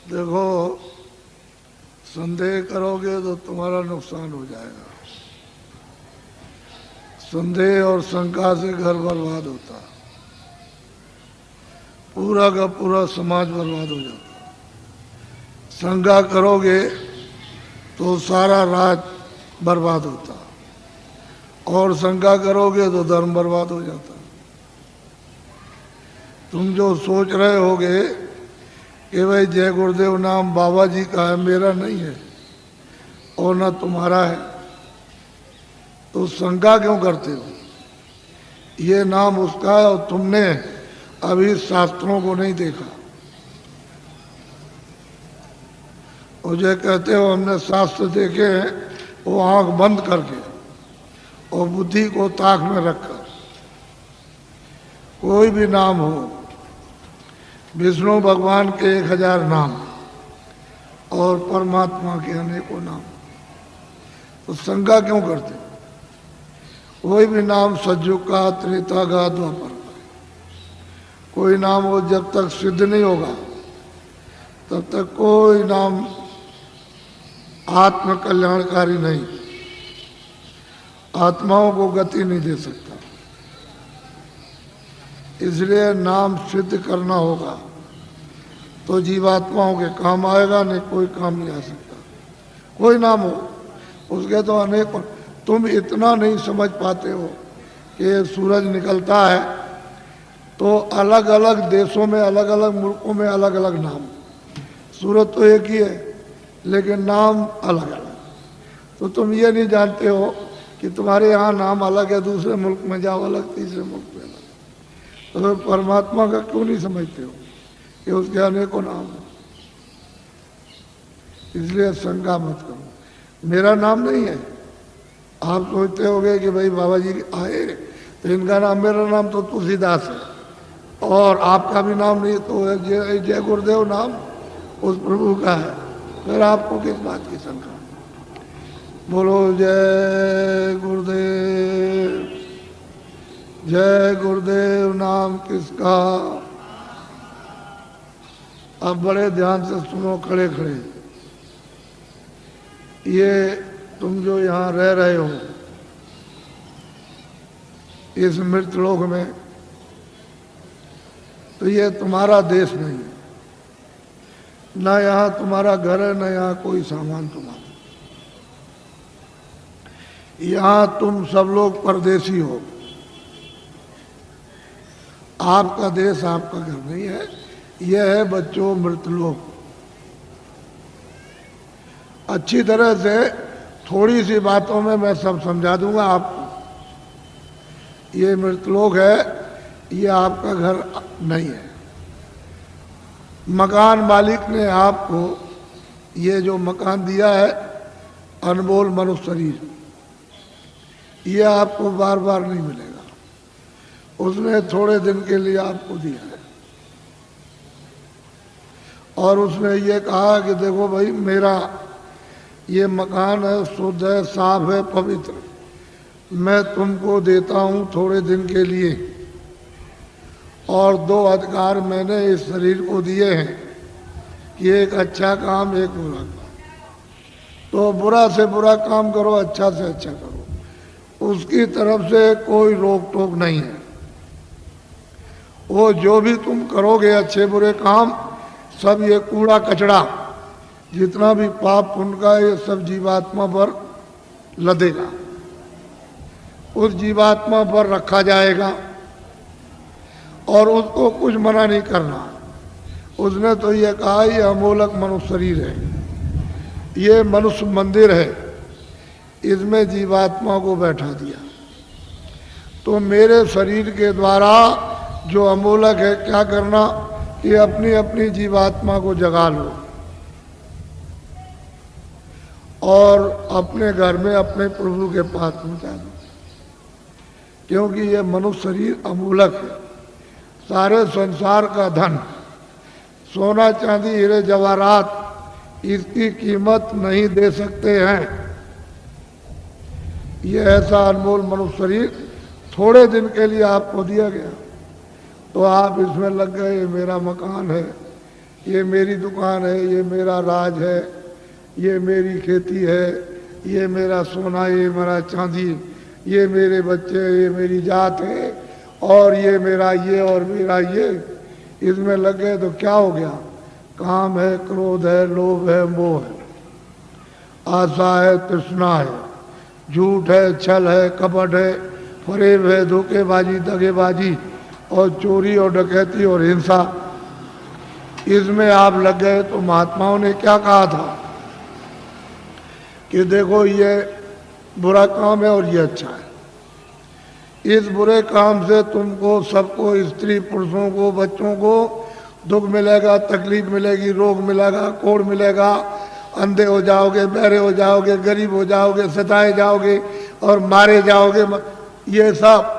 देखो, संदेह करोगे तो तुम्हारा नुकसान हो जाएगा। संदेह और शंका से घर बर्बाद होता, पूरा का पूरा समाज बर्बाद हो जाता। शंका करोगे तो सारा राज बर्बाद होता, और शंका करोगे तो धर्म बर्बाद हो जाता। तुम जो सोच रहे होगे कि भाई जय गुरुदेव नाम बाबा जी का है, मेरा नहीं है और ना तुम्हारा है, तो शंका क्यों करते हो? ये नाम उसका है और तुमने अभी शास्त्रों को नहीं देखा। और जो कहते हो हमने शास्त्र देखे हैं, वो आंख बंद करके और बुद्धि को ताक में रखकर। कोई भी नाम हो, विष्णु भगवान के 1000 नाम और परमात्मा के अनेकों नाम, तो शंका क्यों करते? कोई भी नाम सतयुग का, त्रेता का, द्वापर का, कोई नाम हो जब तक सिद्ध नहीं होगा तब तक कोई नाम आत्म कल्याणकारी नहीं, आत्माओं को गति नहीं दे सकता। इसलिए नाम सिद्ध करना होगा तो जीवात्माओं के काम आएगा, नहीं कोई काम नहीं आ सकता। कोई नाम हो, उसके तो अनेक। तुम इतना नहीं समझ पाते हो कि सूरज निकलता है तो अलग अलग देशों में, अलग अलग मुल्कों में अलग अलग नाम। सूरज तो एक ही है लेकिन नाम अलग अलग। तो तुम ये नहीं जानते हो कि तुम्हारे यहाँ नाम अलग है, दूसरे मुल्क में जाओ अलग, तीसरे मुल्क में अलग। तो परमात्मा का क्यों नहीं समझते हो कि उसके अनेकों नाम हैं? इसलिए शंका मत करो। मेरा नाम नहीं है। आप सोचते होगे कि भाई बाबा जी आए तो इनका नाम, मेरा नाम तो तुलसीदास है और आपका भी नाम नहीं, तो जय गुरुदेव नाम उस प्रभु का है, फिर आपको किस बात की शंका? बोलो जय गुरुदेव। जय गुरुदेव नाम किसका? अब बड़े ध्यान से सुनो, खड़े खड़े। ये तुम जो यहाँ रह रहे हो इस मृतलोक में, तो ये तुम्हारा देश नहीं है। ना यहाँ तुम्हारा घर है, ना यहाँ कोई सामान तुम्हारा। यहाँ तुम सब लोग परदेसी हो। आपका देश, आपका घर नहीं है। यह है बच्चों मृतलोक। अच्छी तरह से थोड़ी सी बातों में मैं सब समझा दूंगा आपको। ये मृतलोक है, ये आपका घर नहीं है। मकान मालिक ने आपको ये जो मकान दिया है, अनमोल मनुष्य शरीर, ये आपको बार बार नहीं मिलेगा। उसने थोड़े दिन के लिए आपको दिया है और उसने ये कहा कि देखो भाई, मेरा ये मकान है, शुद्ध है, साफ है, पवित्र, मैं तुमको देता हूँ थोड़े दिन के लिए। और 2 अधिकार मैंने इस शरीर को दिए हैं कि एक अच्छा काम, एक बुरा काम। तो बुरा से बुरा काम करो, अच्छा से अच्छा करो, उसकी तरफ से कोई रोक टोक नहीं है। वो जो भी तुम करोगे अच्छे बुरे काम, सब ये कूड़ा कचड़ा, जितना भी पाप पुण्य का, ये सब जीवात्मा पर लदेगा, उस जीवात्मा पर रखा जाएगा और उसको कुछ मना नहीं करना। उसने तो ये कहा ये अमोलक मनुष्य शरीर है, ये मनुष्य मंदिर है, इसमें जीवात्मा को बैठा दिया। तो मेरे शरीर के द्वारा जो अमोलक है, क्या करना कि अपनी अपनी जीवात्मा को जगा लो और अपने घर में अपने प्रभु के पास पहुंचा दो। क्योंकि ये मनुष्य शरीर अमूलक है। सारे संसार का धन, सोना चांदी हीरे जवाहरात, इसकी कीमत नहीं दे सकते हैं। ये ऐसा अनमोल मनुष्य शरीर थोड़े दिन के लिए आपको दिया गया। तो आप इसमें लग गए, ये मेरा मकान है, ये मेरी दुकान है, ये मेरा राज है, ये मेरी खेती है, ये मेरा सोना, ये मेरा चांदी, ये मेरे बच्चे, ये मेरी जात है, और ये मेरा ये और मेरा ये, इसमें लग गए तो क्या हो गया? काम है, क्रोध है, लोभ है, मोह है, आशा है, तृष्णा है, झूठ है, छल है, कपट है, फरेब है, धोखेबाजी, दगेबाजी और चोरी और डकैती और हिंसा, इसमें आप लग गए। तो महात्माओं ने क्या कहा था कि देखो ये बुरा काम है और ये अच्छा है। इस बुरे काम से तुमको सबको, स्त्री पुरुषों को, बच्चों को दुख मिलेगा, तकलीफ मिलेगी, रोग मिलेगा, कोढ़ मिलेगा, अंधे हो जाओगे, बहरे हो जाओगे, गरीब हो जाओगे, सताए जाओगे और मारे जाओगे। ये सब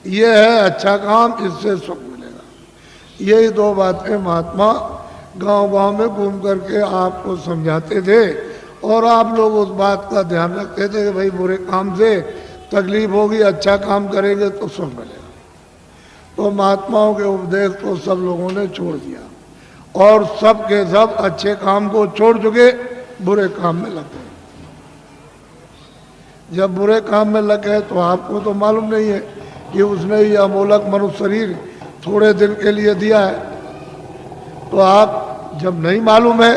ये है अच्छा काम, इससे सुख मिलेगा। यही दो बातें महात्मा गांव-गांव में घूम करके आपको समझाते थे और आप लोग उस बात का ध्यान रखते थे कि भाई बुरे काम से तकलीफ होगी, अच्छा काम करेंगे तो सुख मिलेगा। तो महात्माओं के उपदेश को सब लोगों ने छोड़ दिया और सब के सब अच्छे काम को छोड़ चुके, बुरे काम में लग गए। जब बुरे काम में लग गए तो आपको तो मालूम नहीं है कि उसने ये अमोलक मनुष्य शरीर थोड़े दिन के लिए दिया है। तो आप जब नहीं मालूम है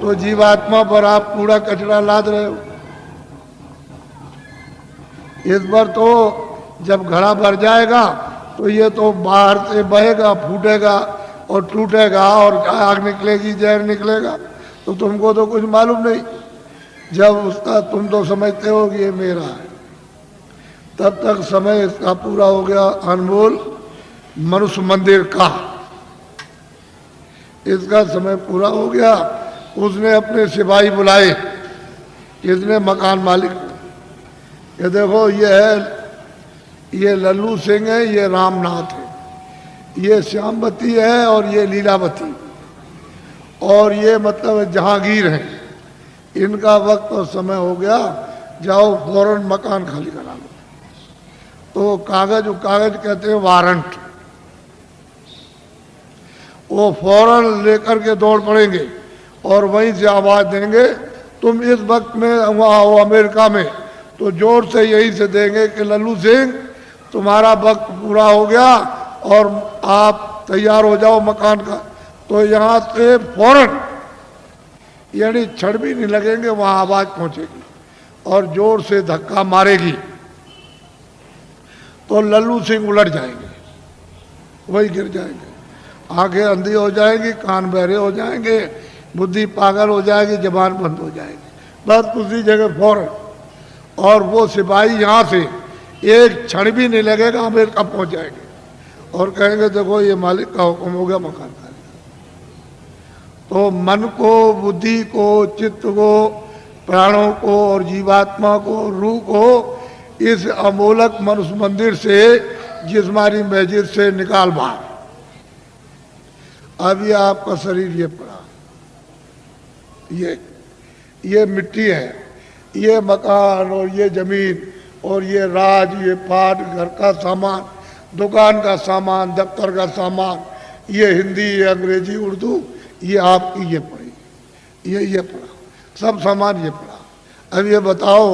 तो जीवात्मा पर आप कूड़ा कचरा लाद रहे हो। इस बार तो जब घड़ा भर जाएगा तो ये तो बाहर से बहेगा, फूटेगा और टूटेगा और आग निकलेगी, जहर निकलेगा, तो तुमको तो कुछ मालूम नहीं। जब उसका तुम तो समझते हो कि ये मेरा है, तब तक समय इसका पूरा हो गया। अनमोल मनुष्य मंदिर का इसका समय पूरा हो गया। उसने अपने सिपाही बुलाए, इसने मकान मालिक, ये देखो ये है, ये लल्लू सिंह है, ये रामनाथ है, ये श्यामवती है और ये लीलावती, और ये मतलब जहांगीर है। इनका वक्त और समय हो गया, जाओ फौरन मकान खाली करा लो। तो कागज कहते हैं वारंट, वो फौरन लेकर के दौड़ पड़ेंगे और वहीं से आवाज देंगे, तुम इस वक्त में वहाँ हो अमेरिका में, तो जोर से यही से देंगे कि लल्लू सिंह तुम्हारा वक्त पूरा हो गया और आप तैयार हो जाओ मकान का। तो यहाँ से फौरन, यानी क्षण भी नहीं लगेंगे, वहाँ आवाज पहुंचेगी और जोर से धक्का मारेगी तो लल्लू सिंह उलट जाएंगे, वही गिर जाएंगे, आंखें अंधी हो जाएंगी, कान बहरे हो जाएंगे, बुद्धि पागल हो जाएगी, जबान बंद हो जाएगी, बस उसी जगह फौरन। और वो सिपाही यहाँ से एक क्षण भी नहीं लगेगा, अमेरिका पहुंच जाएंगे और कहेंगे देखो ये मालिक का हुक्म हो गया, मकान खाली। तो मन को, बुद्धि को, चित्त को, प्राणों को और जीवात्मा को, रूह को इस अमोलक मनुष्य मंदिर से, जिस्मानी मस्जिद से निकाल बाहर। अब ये आपका शरीर ये पड़ा, ये मिट्टी है, ये मकान और ये जमीन और ये राज, ये पाट, घर का सामान, दुकान का सामान, दफ्तर का सामान, ये हिंदी, ये अंग्रेजी, उर्दू, ये आपकी ये पड़ी, ये पड़ा, सब सामान ये पड़ा। अब ये बताओ,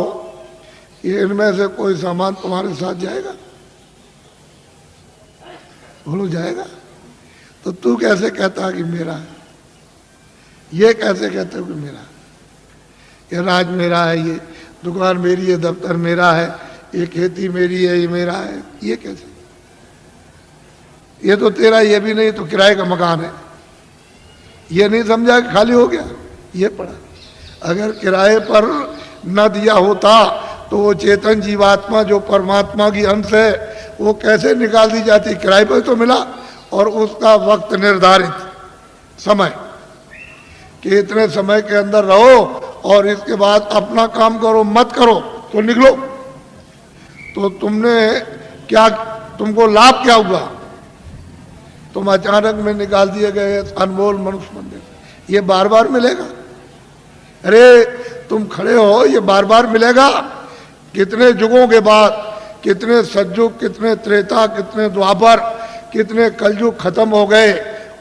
ये इनमें से कोई सामान तुम्हारे साथ जाएगा? बोलो जाएगा? तो तू कैसे कहता है कि मेरा है? ये कैसे कहते हो कि मेरा है? ये राज मेरा है, ये दुकान मेरी है, दफ्तर मेरा है, ये खेती मेरी है, ये मेरा है, ये कैसे? ये तो तेरा ये भी नहीं, तो किराए का मकान है। ये नहीं समझा कि खाली हो गया, ये पड़ा। अगर किराए पर न दिया होता तो वो चेतन जीवात्मा जो परमात्मा की अंश है, वो कैसे निकाल दी जाती? किराए पर तो मिला और उसका वक्त निर्धारित समय कि इतने समय के अंदर रहो और इसके बाद अपना काम करो, मत करो तो निकलो। तो तुमने क्या, तुमको लाभ क्या हुआ? तुम अचानक में निकाल दिए गए अनमोल मनुष्य मंदिर, ये बार बार मिलेगा? अरे तुम खड़े हो, ये बार बार मिलेगा? कितने युगों के बाद, कितने सतयुग, कितने त्रेता, कितने द्वापर, कितने कलयुग खत्म हो गए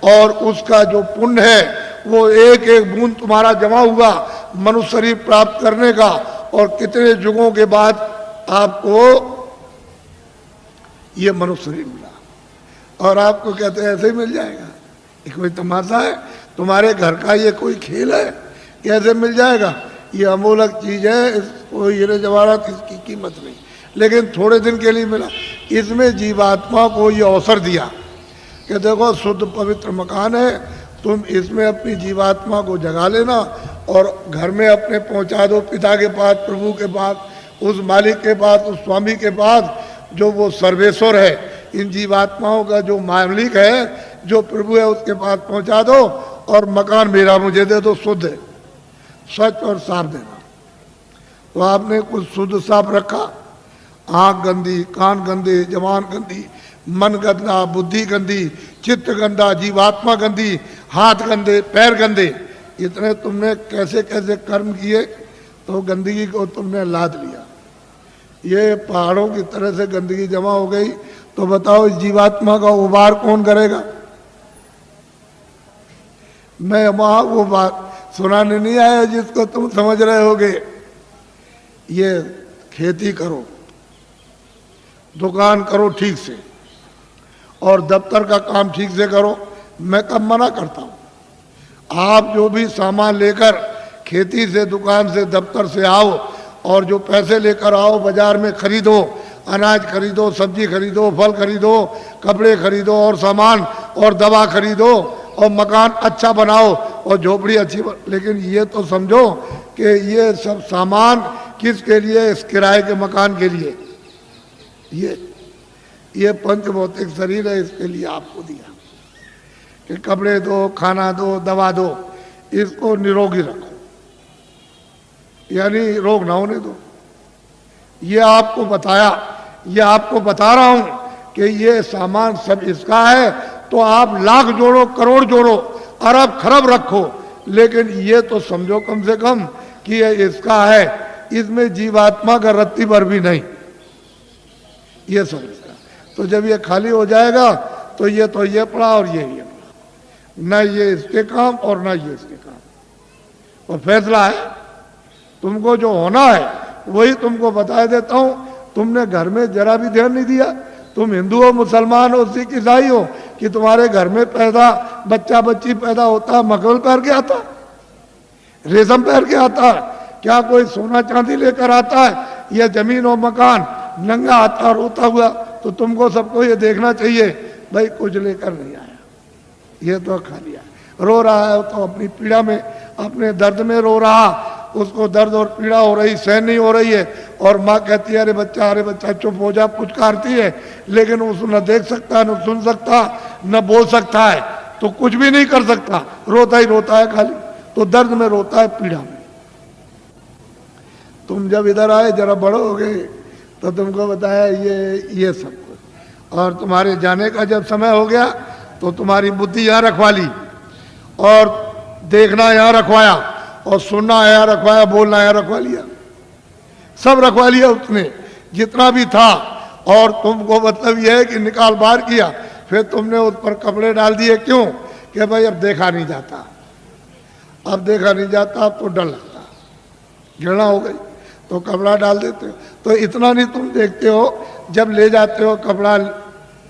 और उसका जो पुण्य है वो एक एक बूंद तुम्हारा जमा हुआ मनुष्य शरीर प्राप्त करने का, और कितने युगों के बाद आपको ये मनुष्य शरीर मिला और आपको कहते हैं ऐसे ही मिल जाएगा। ये कोई तमाशा है? तुम्हारे घर का ये कोई खेल है? कैसे मिल जाएगा? ये अमूलक चीज है, इसको हीरे जवाहरात इसकी कीमत नहीं, लेकिन थोड़े दिन के लिए मिला। इसमें जीवात्मा को ये अवसर दिया कि देखो शुद्ध पवित्र मकान है, तुम इसमें अपनी जीवात्मा को जगा लेना और घर में अपने पहुंचा दो पिता के पास, प्रभु के पास, उस मालिक के पास, उस स्वामी के पास जो वो सर्वेश्वर है। इन जीवात्माओं का जो मालिक है, जो प्रभु है, उसके पास पहुंचा दो और मकान मेरा मुझे दे दो, शुद्ध है, स्वच्छ और साफ देना। तो आपने कुछ शुद्ध साफ रखा, आंख गंदी, कान गंदे, जबान गंदी, मन गंदा, बुद्धि गंदी, चित्त गंदा, जीवात्मा गंदी, हाथ गंदे, पैर गंदे, इतने तुमने कैसे कैसे कर्म किए तो गंदगी को तुमने लाद लिया। ये पहाड़ों की तरह से गंदगी जमा हो गई, तो बताओ इस जीवात्मा का उबार कौन करेगा? मैं वहां वो बात सुनाने नहीं आया जिसको तुम समझ रहे होगे। ये खेती करो, दुकान करो ठीक से, और दफ्तर का काम ठीक से करो। मैं कब मना करता हूं? आप जो भी सामान लेकर खेती से, दुकान से, दफ्तर से आओ और जो पैसे लेकर आओ बाजार में खरीदो, अनाज खरीदो, सब्जी खरीदो, फल खरीदो, कपड़े खरीदो और सामान और दवा खरीदो और मकान अच्छा बनाओ और झोपड़ी अच्छी लेकिन ये तो समझो कि ये सब सामान किसके लिए? इस किराए के मकान के लिए। ये पंच भौतिक शरीर है, इसके लिए आपको दिया कि कपड़े दो, खाना दो, दवा दो, इसको निरोगी रखो, यानी रोग ना होने दो। ये आपको बताया, ये आपको बता रहा हूं कि ये सामान सब इसका है, तो आप लाख जोड़ो, करोड़ जोड़ो, अरब खरब रखो, लेकिन ये तो समझो कम से कम कि ये इसका है, इसमें जीवात्मा का रत्ती भर भी नहीं, ये सब इसका। तो जब ये खाली हो जाएगा तो ये पड़ा और ये पड़ा, न ये इसके काम और न ये इसके काम। और फैसला है, तुमको जो होना है वही तुमको बता देता हूं। तुमने घर में जरा भी ध्यान नहीं दिया। तुम हिंदू हो, मुसलमान हो, सिख ईसाई हो, कि तुम्हारे घर में बच्चा बच्ची पैदा होता है मखमल पहन के आता, रेशम पहन के आता, क्या कोई सोना चांदी लेकर आता है, या जमीन और मकान नंगा आता रोता हुआ? तो तुमको सबको ये देखना चाहिए भाई कुछ लेकर नहीं आया, ये तो खा लिया। रो रहा है तो अपनी पीड़ा में, अपने दर्द में रो रहा, उसको दर्द और पीड़ा हो रही, सहन नहीं हो रही है, और माँ कहती है अरे बच्चा चुप हो जा, पुचकारती है, लेकिन उसको न देख सकता, न सुन सकता, न बोल सकता है, तो कुछ भी नहीं कर सकता, रोता ही रोता है खाली। तो दर्द में रोता है, पीड़ा में। तुम जब इधर आए, जरा बड़े हो गए, तो तुमको बताया ये सब कुछ, और तुम्हारे जाने का जब समय हो गया तो तुम्हारी बुद्धि यहाँ रखवा ली, और देखना यहाँ रखवाया, और सुनना यहाँ रखवाया, बोलना यहाँ रखवा लिया, सब रखवा लिया उसने जितना भी था। और तुमको मतलब यह है कि निकाल बाहर किया, फिर तुमने उस पर कपड़े डाल दिए। क्यों? कि भाई अब देखा नहीं जाता, अब देखा नहीं जाता, अब तो डर लगता, घृणा हो गई, तो कपड़ा डाल देते हो। तो इतना नहीं तुम देखते हो, जब ले जाते हो कपड़ा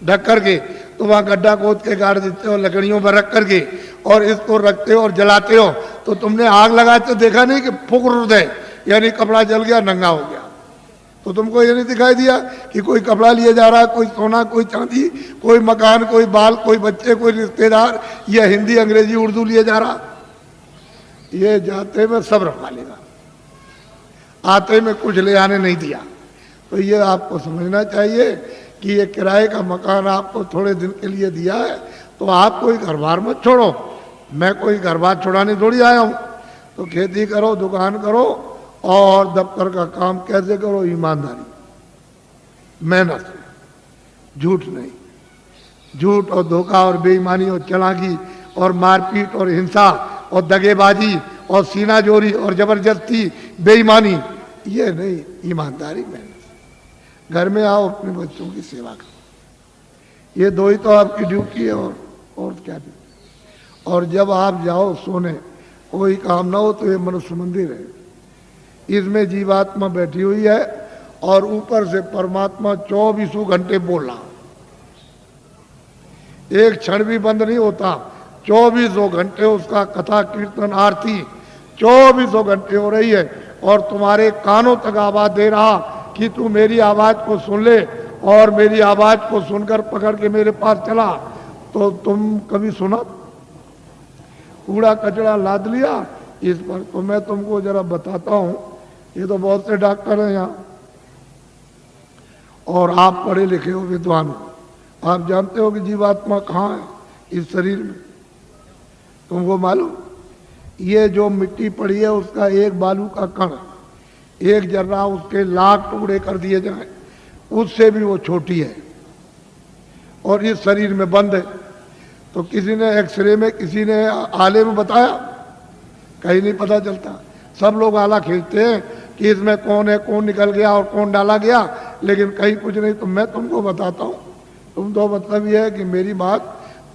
ढक करके, तो वहाँ गड्ढा खोद के गाड़ देते हो लकड़ियों पर रख करके, और इसको रखते हो और जलाते हो। तो तुमने आग लगाए तो देखा नहीं कि फूक हृदय, यानी कपड़ा जल गया, नंगा हो गया। तो तुमको ये नहीं दिखाई दिया कि कोई कपड़ा लिए जा रहा है, कोई सोना, कोई चांदी, कोई मकान, कोई बाल, कोई बच्चे, कोई रिश्तेदार, या हिंदी, अंग्रेजी, उर्दू लिए जा रहा? ये जाते में सब रखवा लेगा, आते में कुछ ले आने नहीं दिया। तो ये आपको समझना चाहिए कि ये किराए का मकान आपको थोड़े दिन के लिए दिया है, तो आप कोई घर बार मत छोड़ो। मैं कोई घर बार छोड़ाने थोड़ी आया हूँ। तो खेती करो, दुकान करो, और दफ्तर का काम कैसे करो? ईमानदारी, मेहनत, झूठ नहीं। झूठ और धोखा और बेईमानी और चालाकी और मारपीट और हिंसा और दगेबाजी और सीनाजोरी और जबरदस्ती, बेईमानी, ये नहीं। ईमानदारी, मेहनत। घर में आओ, अपने बच्चों की सेवा करो, ये दो ही तो आपकी ड्यूटी है, और क्या ड्यूटी। और जब आप जाओ सोने, कोई काम ना हो, तो ये मनुष्य मंदिर है, इसमें जीवात्मा बैठी हुई है और ऊपर से परमात्मा 24 घंटे बोल रहा, एक क्षण भी बंद नहीं होता। 24 घंटे उसका कथा कीर्तन आरती 24 घंटे हो रही है, और तुम्हारे कानों तक आवाज दे रहा कि तू मेरी आवाज को सुन ले, और मेरी आवाज को सुनकर पकड़ के मेरे पास चला। तो तुम कभी सुना? कूड़ा कचरा लाद लिया इस पर। तो मैं तुमको जरा बताता हूं, ये तो बहुत से डॉक्टर हैं यहाँ, और आप पढ़े लिखे हो, विद्वान हो, आप जानते हो कि जीवात्मा कहाँ है इस शरीर में। तुमको मालूम, ये जो मिट्टी पड़ी है उसका एक बालू का कण, एक जर्रा उसके लाख टुकड़े कर दिए जाए, उससे भी वो छोटी है, और इस शरीर में बंद है। तो किसी ने एक्सरे में, किसी ने आले में बताया? कहीं नहीं पता चलता। सब लोग आला खींचते हैं कि इसमें कौन है, कौन निकल गया और कौन डाला गया, लेकिन कहीं कुछ नहीं। तो मैं तुमको बताता हूँ, तुम तो मतलब ये है कि मेरी बात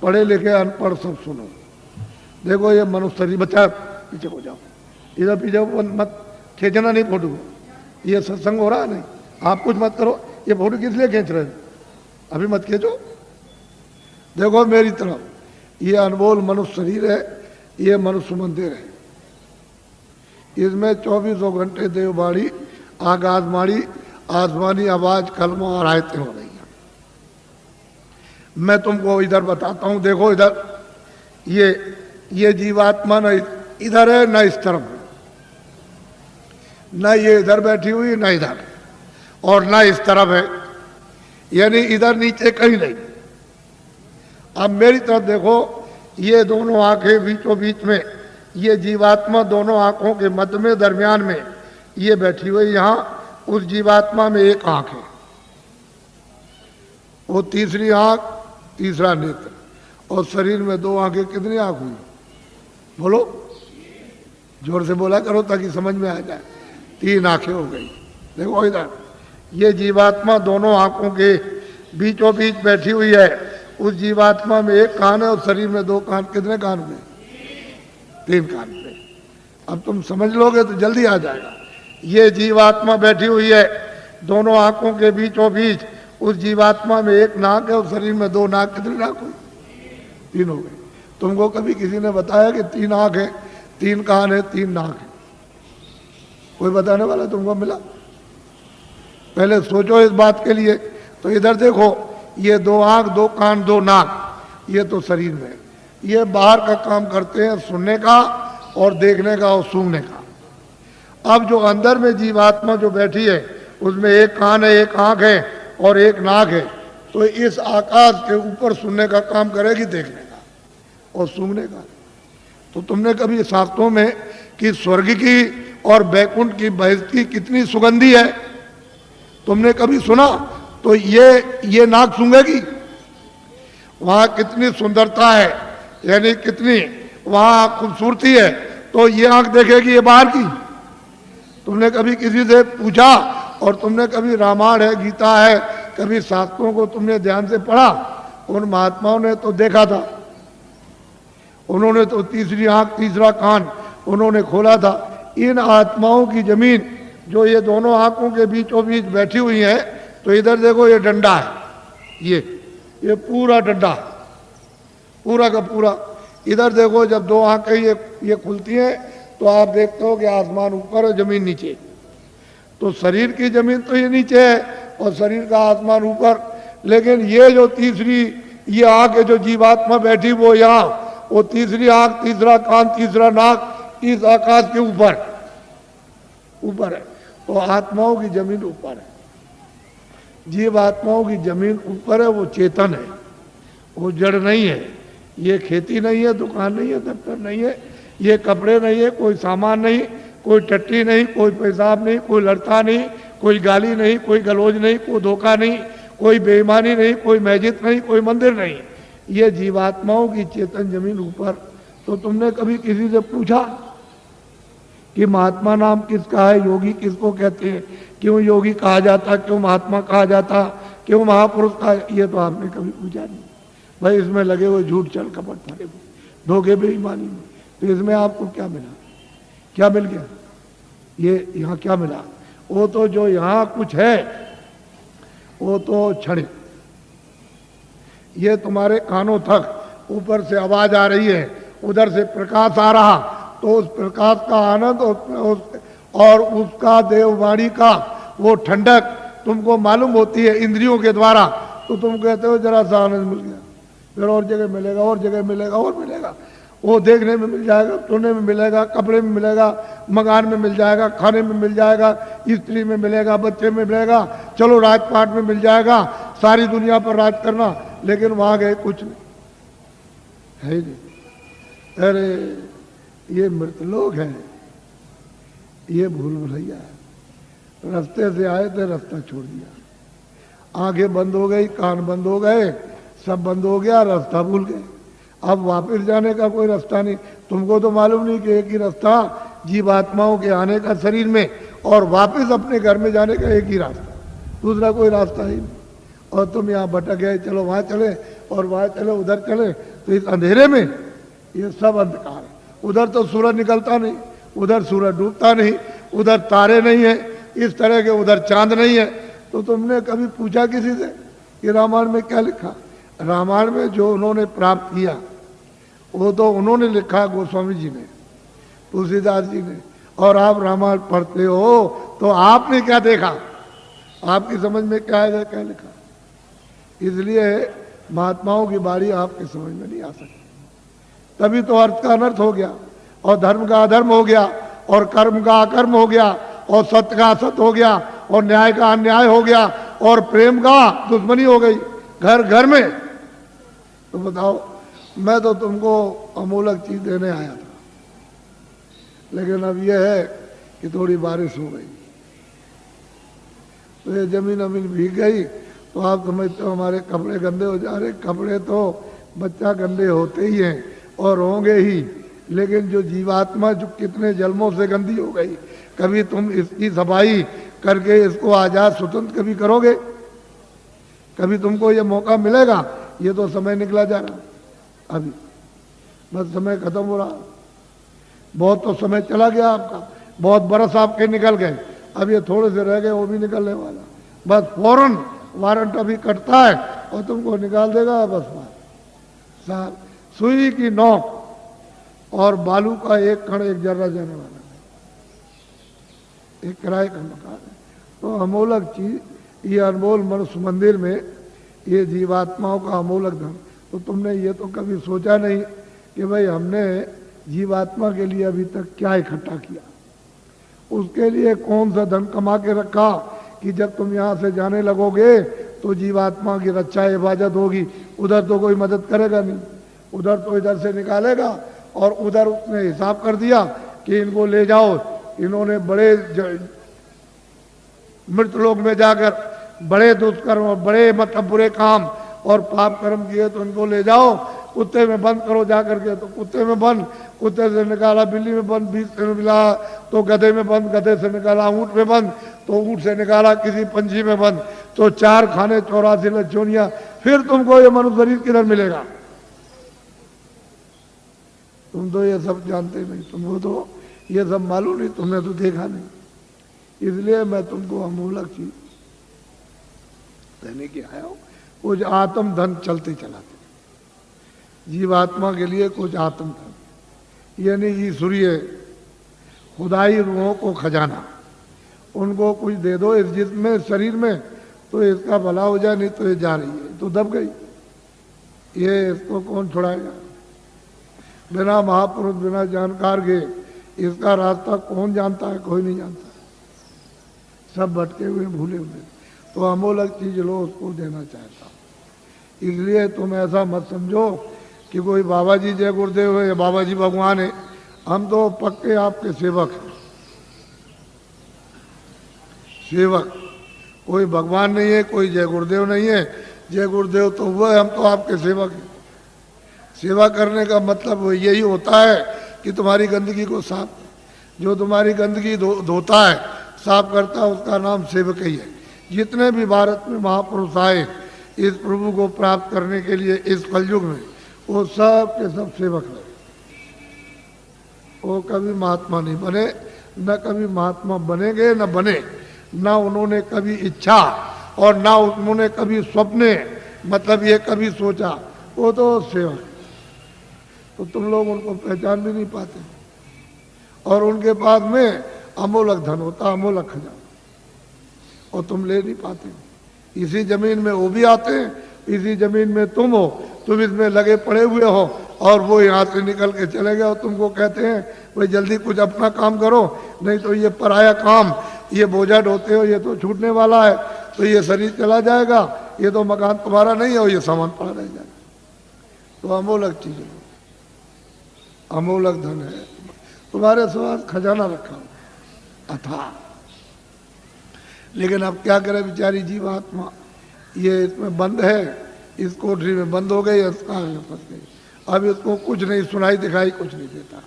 पढ़े लिखे अनपढ़ सब सुनो। देखो ये मनुष्य शरीर, बच्चा पीछे हो जाओ, इधर पीछे मत खींचना नहीं फोटो को, ये सत्संग हो रहा है नहीं, आप कुछ मत करो। ये फोटो किस लिए खींच रहे हो? अभी मत खींचो। देखो मेरी तरफ, ये अनमोल मनुष्य शरीर है, ये मनुष्य मंदिर है, इसमें 24 घंटे देववाणी, आकाशवाणी, आसमानी आवाज, कलमा और आयतें हो रही हैं। मैं तुमको इधर बताता हूं, देखो इधर, ये जीवात्मा न इधर है न इस तरफ है, न ये इधर बैठी हुई न इधर, और न इस तरफ है, यानी इधर नीचे कहीं नहीं। अब मेरी तरफ देखो, ये दोनों आंखें बीचों बीच में, ये जीवात्मा दोनों आंखों के मध्य में, दरमियान में ये बैठी हुई। यहां उस जीवात्मा में एक आंख है, वो तीसरी आंख, तीसरा नेत्र, और शरीर में दो आंखें। कितनी आंख हुई? बोलो, जोर से बोला करो ताकि समझ में आ जाए। 3 आंखें हो गई। देखो इधर, ये जीवात्मा दोनों आंखों के बीचों बीच बैठी हुई है। उस जीवात्मा में एक कान है और शरीर में 2 कान। कितने कान पे? 3 कान पे। अब तुम समझ लोगे तो जल्दी आ जाएगा। ये जीवात्मा बैठी हुई है दोनों आंखों के बीचों बीच। उस जीवात्मा में एक नाक है और शरीर में 2 नाक। कितनी नाक हुई? 3 हो गई। तुमको कभी किसी ने बताया कि 3 आंख है, 3 कान है, 3 नाक है? कोई बताने वाला तुमको मिला? पहले सोचो इस बात के लिए। तो इधर देखो, ये 2 आंख, 2 कान, 2 नाक, ये तो शरीर में। ये बाहर का काम करते हैं, सुनने का और देखने का और सूंघने का। अब जो अंदर में जीवात्मा जो बैठी है, उसमें एक कान है, एक आंख है और एक नाक है। तो इस आकाश के ऊपर सुनने का काम करेगी, देखने का और सूंघने का। तो तुमने कभी शास्त्रों में कि स्वर्ग की और बैकुंठ की बहिष्ठी कितनी सुगंधी है, तुमने कभी सुना? तो ये नाक सूंघेगी। वहां कितनी सुंदरता है, यानी कितनी वहां खूबसूरती है, तो ये आंख देखेगी ये बाहर की। तुमने कभी किसी से पूछा? और तुमने कभी रामायण है, गीता है, कभी शास्त्रों को तुमने ध्यान से पढ़ा? उन महात्माओं ने तो देखा था, उन्होंने तो तीसरी आंख, तीसरा कान उन्होंने खोला था। इन आत्माओं की जमीन जो ये दोनों आंखों के बीचों बीच बैठी हुई है, तो इधर देखो ये डंडा है, ये पूरा डंडा, पूरा का पूरा। इधर देखो, जब 2 आंखें ये खुलती हैं तो आप देखते हो कि आसमान ऊपर है, जमीन नीचे। तो शरीर की जमीन तो ये नीचे है और शरीर का आसमान ऊपर। लेकिन ये जो तीसरी ये आंख है जो जीवात्मा बैठी, वो यहाँ, वो तीसरी आंख, तीसरा कान, तीसरा नाक इस आकाश के ऊपर है। तो आत्माओं की जमीन ऊपर है, जीवात्माओं की जमीन ऊपर है। वो चेतन है, वो जड़ नहीं है। ये खेती नहीं है, दुकान नहीं है, दफ्तर नहीं है, ये कपड़े नहीं है, कोई सामान नहीं, कोई टट्टी नहीं, कोई पेशाब नहीं, कोई लड़ता नहीं, कोई गाली नहीं, कोई गलोज नहीं, कोई धोखा नहीं, कोई बेईमानी नहीं, कोई मस्जिद नहीं, कोई मंदिर नहीं। ये जीवात्माओं की चेतन जमीन ऊपर। तो तुमने कभी किसी से पूछा कि महात्मा नाम किसका है, योगी किसको कहते हैं, क्यों योगी कहा जाता, क्यों महात्मा कहा जाता, क्यों महापुरुष कहा, ये तो आपने कभी पूछा नहीं। भाई इसमें लगे हुए झूठ छल कपट फरे धोखे बेईमानी में, तो इसमें आपको क्या मिला, क्या मिल गया, ये यहाँ क्या मिला? वो तो जो यहाँ कुछ है वो तो क्षणिक, ये तुम्हारे कानों तक ऊपर से आवाज आ रही है, उधर से प्रकाश आ रहा, तो उस प्रकाश का आनंद और उसका देववाणी का वो ठंडक तुमको मालूम होती है इंद्रियों के द्वारा, तो तुम कहते हो जरा सा आनंद मिल गया, फिर और जगह मिलेगा, और जगह मिलेगा, और मिलेगा, वो देखने में मिल जाएगा, सुनने में मिलेगा, कपड़े में मिलेगा, मकान में मिल जाएगा, खाने में मिल जाएगा, स्त्री में मिलेगा, बच्चे में मिलेगा, चलो राजपाट में मिल जाएगा, सारी दुनिया पर राज करना, लेकिन वहां गए कुछ नहीं है नहीं। अरे ये मृत लोग हैं, ये भूल भुलैया है, रास्ते से आए थे रास्ता छोड़ दिया, आंखें बंद हो गई, कान बंद हो गए, सब बंद हो गया, रास्ता भूल गए, अब वापस जाने का कोई रास्ता नहीं। तुमको तो मालूम नहीं कि एक ही रास्ता जीवात्माओं के आने का शरीर में और वापस अपने घर में जाने का एक ही रास्ता, दूसरा कोई रास्ता ही नहीं। और तुम यहाँ भटक गए, चलो वहाँ चले और वहाँ चले, उधर चले, तो इस अंधेरे में ये सब अंधकार है। उधर तो सूरज निकलता नहीं, उधर सूरज डूबता नहीं, उधर तारे नहीं है, इस तरह के उधर चांद नहीं है। तो तुमने कभी पूछा किसी से कि रामायण में क्या लिखा? रामायण में जो उन्होंने प्राप्त किया वो तो उन्होंने लिखा, गोस्वामी जी ने, तुलसीदास जी ने, और आप रामायण पढ़ते हो तो आपने क्या देखा, आपकी समझ में क्या आएगा, क्या लिखा? इसलिए महात्माओं की बारी आपके समझ में नहीं आ सकती। तभी तो अर्थ का अनर्थ हो गया, और धर्म का अधर्म हो गया, और कर्म का अकर्म हो गया, और सत्य का असत हो गया, और न्याय का अन्याय हो गया, और प्रेम का दुश्मनी हो गई घर घर में। तो बताओ, मैं तो तुमको अमूलक चीज देने आया था, लेकिन अब यह है कि थोड़ी बारिश हो गई तो ये जमीन अमीन भीग गई, तो आप समझते हो हमारे कपड़े गंदे हो जा रहे। कपड़े तो बच्चा गंदे होते ही हैं और होंगे ही, लेकिन जो जीवात्मा जो कितने जन्मों से गंदी हो गई, कभी तुम इसकी सफाई करके इसको आजाद स्वतंत्र कभी करोगे? कभी तुमको ये मौका मिलेगा? ये तो समय निकला जा रहा, अभी बस समय खत्म हो रहा, बहुत तो समय चला गया आपका, बहुत बरस आपके निकल गए, अब ये थोड़े से रह गए, वो भी निकलने वाला, बस फौरन वारंट अभी कटता है और तुमको निकाल देगा। बस साल सुई की नोक और बालू का एक कण एक जर्रा जाने वाला है, एक किराए का मकान है। तो अमूलक चीज ये अनमोल मनुष्य मंदिर में ये जीवात्माओं का अमूलक धन, तो तुमने ये तो कभी सोचा नहीं कि भाई हमने जीवात्मा के लिए अभी तक क्या इकट्ठा किया, उसके लिए कौन सा धन कमा के रखा कि जब तुम यहाँ से जाने लगोगे तो जीवात्मा की रक्षा हिफाजत होगी। उधर तो कोई मदद करेगा नहीं, उधर तो इधर से निकालेगा, और उधर उसने हिसाब कर दिया कि इनको ले जाओ, इन्होंने बड़े मृत लोक में जाकर बड़े दुष्कर्म और बड़े मतलब बुरे काम और पाप कर्म किए, तो इनको ले जाओ, कुत्ते में बंद करो जाकर के, तो कुत्ते में बंद, कुत्ते से निकाला बिल्ली में बंद, बीच से मिला तो गधे में बंद, गधे से निकाला ऊँट में बंद, तो ऊँट से निकाला किसी पंछी में बंद, तो 4 खाने 84 लच्छोनियां, फिर तुमको ये मनुष्य शरीर किधर मिलेगा? तुम तो ये सब जानते नहीं, तुमको तो ये सब मालूम नहीं, तुमने तो देखा नहीं। इसलिए मैं तुमको अमूलक चीज देने के आया हूं। कुछ आत्म धन चलते चलाते जीवात्मा के लिए, कुछ आत्म धन यानी ईश्वरीय खुदाई रूहों को खजाना, उनको कुछ दे दो इस जिस्म में, शरीर में, तो इसका भला हो जाए, नहीं तो ये जा रही है तो दब गई, ये इसको कौन छुड़ाएगा? बिना महापुरुष बिना जानकार के इसका रास्ता कौन जानता है? कोई नहीं जानता, सब भटके हुए भूले हुए। तो अमूलक चीज लो, उसको देना चाहता हूँ। इसलिए तुम ऐसा मत समझो कि कोई बाबा जी जय गुरुदेव है या बाबा जी भगवान है, हम तो पक्के आपके सेवक हैं, सेवक, कोई भगवान नहीं है, कोई जय गुरुदेव नहीं है। जय गुरुदेव तो हुआ है, हम तो आपके सेवक हैं। सेवा करने का मतलब यही होता है कि तुम्हारी गंदगी को साफ, जो तुम्हारी गंदगी धोता है, साफ करता है, उसका नाम सेवक ही है। जितने भी भारत में महापुरुष आए इस प्रभु को प्राप्त करने के लिए इस कलयुग में, वो सब के सब सेवक रहे। वो कभी महात्मा नहीं बने, न कभी महात्मा बनेंगे, न बने, न उन्होंने कभी इच्छा और न उन्होंने कभी स्वप्ने मतलब ये कभी सोचा। वो तो सेवक। तो तुम लोग उनको पहचान भी नहीं पाते, और उनके पास में अमोलक धन होता, अमोलक खजाना, और तुम ले नहीं पाते। इसी जमीन में वो भी आते हैं, इसी जमीन में तुम हो, तुम इसमें लगे पड़े हुए हो, और वो यहाँ से निकल के चले गए और तुमको कहते हैं भाई जल्दी कुछ अपना काम करो, नहीं तो ये पराया काम, ये बोझा ढोते हो, ये तो छूटने वाला है, तो ये शरीर चला जाएगा, ये तो मकान तुम्हारा नहीं है और ये सामान पड़ा रह जाएगा। तो अमोलक चीज है, अमोलक धन है, तुम्हारे साथ खजाना रखा अथा। लेकिन अब क्या करे बेचारी जीवात्मा, ये इसमें बंद है, इस कोठरी में बंद हो गई, इसका फंस गई। अब इसको कुछ नहीं सुनाई दिखाई कुछ नहीं देता।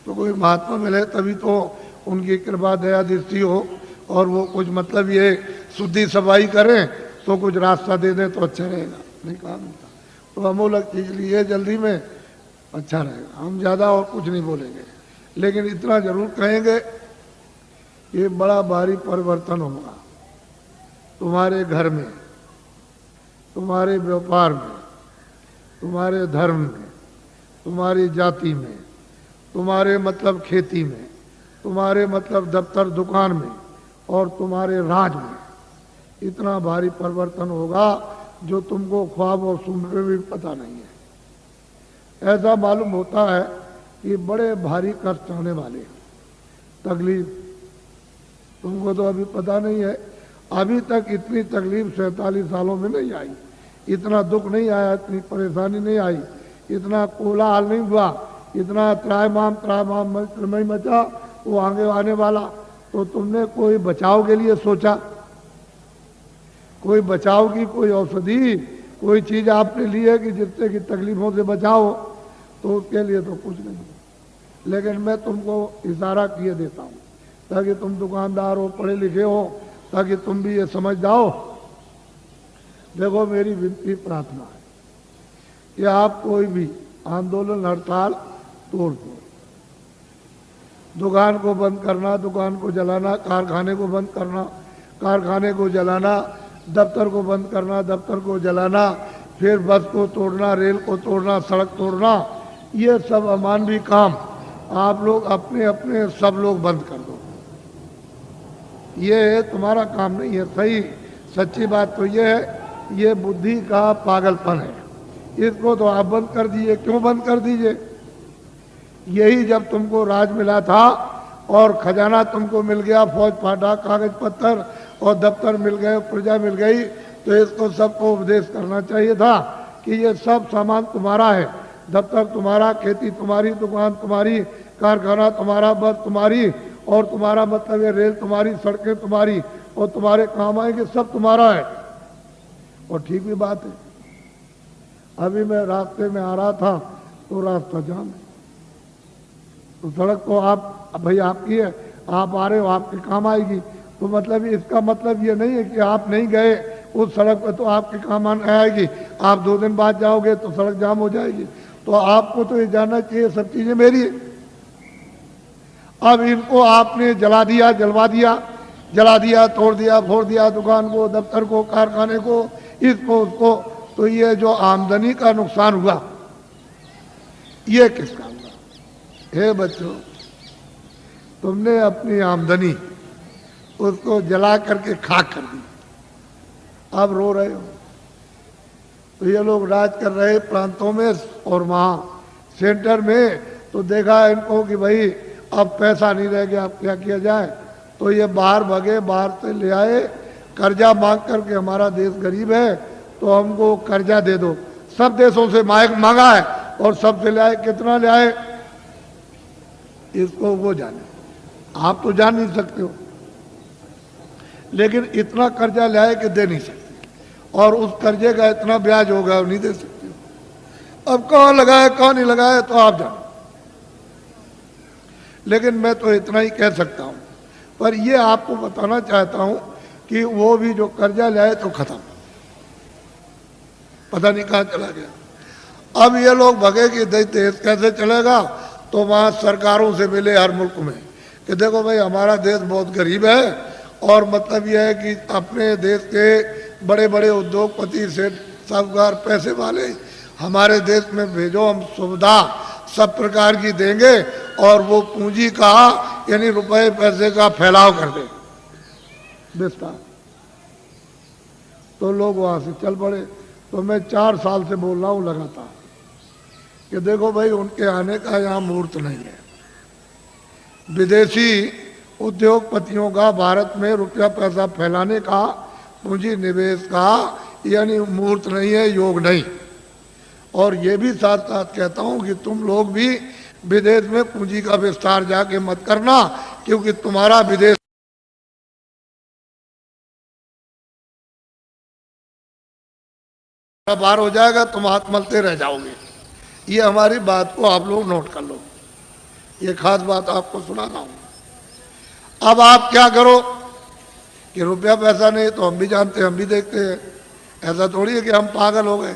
तो कोई महात्मा मिले तभी तो उनकी कृपा दया दृष्टि हो, और वो कुछ मतलब ये शुद्धि सफाई करें तो कुछ रास्ता दे दें तो अच्छा रहेगा, नहीं काम होता। तो अमोलक चीज लिए जल्दी में अच्छा रहेगा। हम ज़्यादा और कुछ नहीं बोलेंगे, लेकिन इतना जरूर कहेंगे, ये बड़ा भारी परिवर्तन होगा तुम्हारे घर में, तुम्हारे व्यापार में, तुम्हारे धर्म में, तुम्हारी जाति में, तुम्हारे मतलब खेती में, तुम्हारे मतलब दफ्तर दुकान में, और तुम्हारे राज में। इतना भारी परिवर्तन होगा जो तुमको ख्वाब और सुन में भी पता नहीं है। ऐसा मालूम होता है कि बड़े भारी कष्ट आने वाले हैं, तकलीफ। तुमको तो अभी पता नहीं है, अभी तक इतनी तकलीफ 47 सालों में नहीं आई, इतना दुख नहीं आया, इतनी परेशानी नहीं आई, इतना कोलाहल नहीं हुआ, इतना त्रायमाम नहीं मचा वो आगे आने वाला। तो तुमने कोई बचाव के लिए सोचा, कोई बचाव की कोई औषधि, कोई चीज आपने ली है कि जिससे कि तकलीफों से बचाओ? तो उसके लिए तो कुछ नहीं। लेकिन मैं तुमको इशारा किए देता हूँ ताकि तुम दुकानदार हो, पढ़े लिखे हो, ताकि तुम भी ये समझ जाओ। देखो मेरी विनती प्रार्थना है कि आप कोई भी आंदोलन हड़ताल तोड़ दो। दुकान को बंद करना, दुकान को जलाना, कारखाने को बंद करना, कारखाने को जलाना, दफ्तर को बंद करना, दफ्तर को जलाना, फिर बस को तोड़ना, रेल को तोड़ना, सड़क तोड़ना, ये सब अमानवीय काम आप लोग अपने अपने सब लोग बंद कर दो। ये तुम्हारा काम नहीं है। सही सच्ची बात तो ये है, ये बुद्धि का पागलपन है। इसको तो आप बंद कर दीजिए। क्यों बंद कर दीजिए? यही जब तुमको राज मिला था और खजाना तुमको मिल गया, फौज फाटा, कागज पत्थर और दफ्तर मिल गए, प्रजा मिल गई, तो इसको सबको उपदेश करना चाहिए था कि ये सब सामान तुम्हारा है। दफ्तर तुम्हारा, खेती तुम्हारी, दुकान तुम्हारी, कारखाना तुम्हारा, बस तुम्हारी, और तुम्हारा मतलब ये रेल तुम्हारी, सड़कें तुम्हारी, और तुम्हारे काम आएंगे, सब तुम्हारा है। और ठीक भी बात है। अभी मैं रास्ते में आ रहा था तो रास्ता जाम है, तो सड़क तो आप भाई आपकी है, आप आ रहे हो, आपके काम आएगी। तो मतलब इसका मतलब ये नहीं है कि आप नहीं गए उस सड़क पर तो आपके काम आएगी, आप 2 दिन बाद जाओगे तो सड़क जाम हो जाएगी। तो आपको तो ये जानना चाहिए सब चीजें मेरी है। अब इनको आपने जला दिया, जलवा दिया, जला दिया, तोड़ दिया, फोड़ दिया, दुकान को, दफ्तर को, कारखाने को, इसको उसको, तो ये जो आमदनी का नुकसान हुआ ये किसका हुआ? हे बच्चों, तुमने अपनी आमदनी उसको जला करके खाक कर दी, अब रो रहे हो। तो ये लोग राज कर रहे प्रांतों में और वहाँ सेंटर में, तो देखा इनको कि भाई अब पैसा नहीं रह गया, अब क्या किया जाए? तो ये बाहर भगे, बाहर से ले आए कर्जा मांग करके, हमारा देश गरीब है तो हमको कर्जा दे दो। सब देशों से मांगा है और सबसे ले आए। कितना ले आए इसको वो जाने, आप तो जान नहीं सकते हो, लेकिन इतना कर्जा ले आए कि दे नहीं सकते, और उस कर्जे का इतना ब्याज होगा नहीं दे सकते हो। अब कहाँ लगाए कहाँ नहीं लगाए तो आप जानो। लेकिन मैं तो इतना ही कह सकता हूँ। पर ये आपको बताना चाहता हूँ कि वो भी जो कर्जा लाए तो खत्म, पता नहीं कहाँ चला गया। अब ये लोग भगे कि देश कैसे चलेगा, तो वहाँ सरकारों से मिले हर मुल्क में कि देखो भाई हमारा देश बहुत गरीब है, और मतलब यह है कि अपने देश के बड़े बड़े उद्योगपति सेठ साहूकार पैसे वाले हमारे देश में भेजो, हम सुविधा सब प्रकार की देंगे और वो पूंजी का यानी रुपए पैसे का फैलाव कर दे विस्तार। तो लोग वहां से चल पड़े। तो मैं 4 साल से बोल रहा हूं लगातार कि देखो भाई उनके आने का यहाँ मुहूर्त नहीं है। विदेशी उद्योगपतियों का भारत में रुपया पैसा फैलाने का, पूंजी निवेश का यानी मुहूर्त नहीं है, योग नहीं। और ये भी साथ साथ कहता हूं कि तुम लोग भी विदेश में पूंजी का विस्तार जाके मत करना, क्योंकि तुम्हारा विदेश बार हो जाएगा, तुम हाथ मलते रह जाओगे। ये हमारी बात को आप लोग नोट कर लो, ये खास बात आपको सुना रहा हूं। अब आप क्या करो कि रुपया पैसा नहीं तो हम भी जानते हैं, हम भी देखते हैं। ऐसा थोड़ी है कि हम पागल हो गए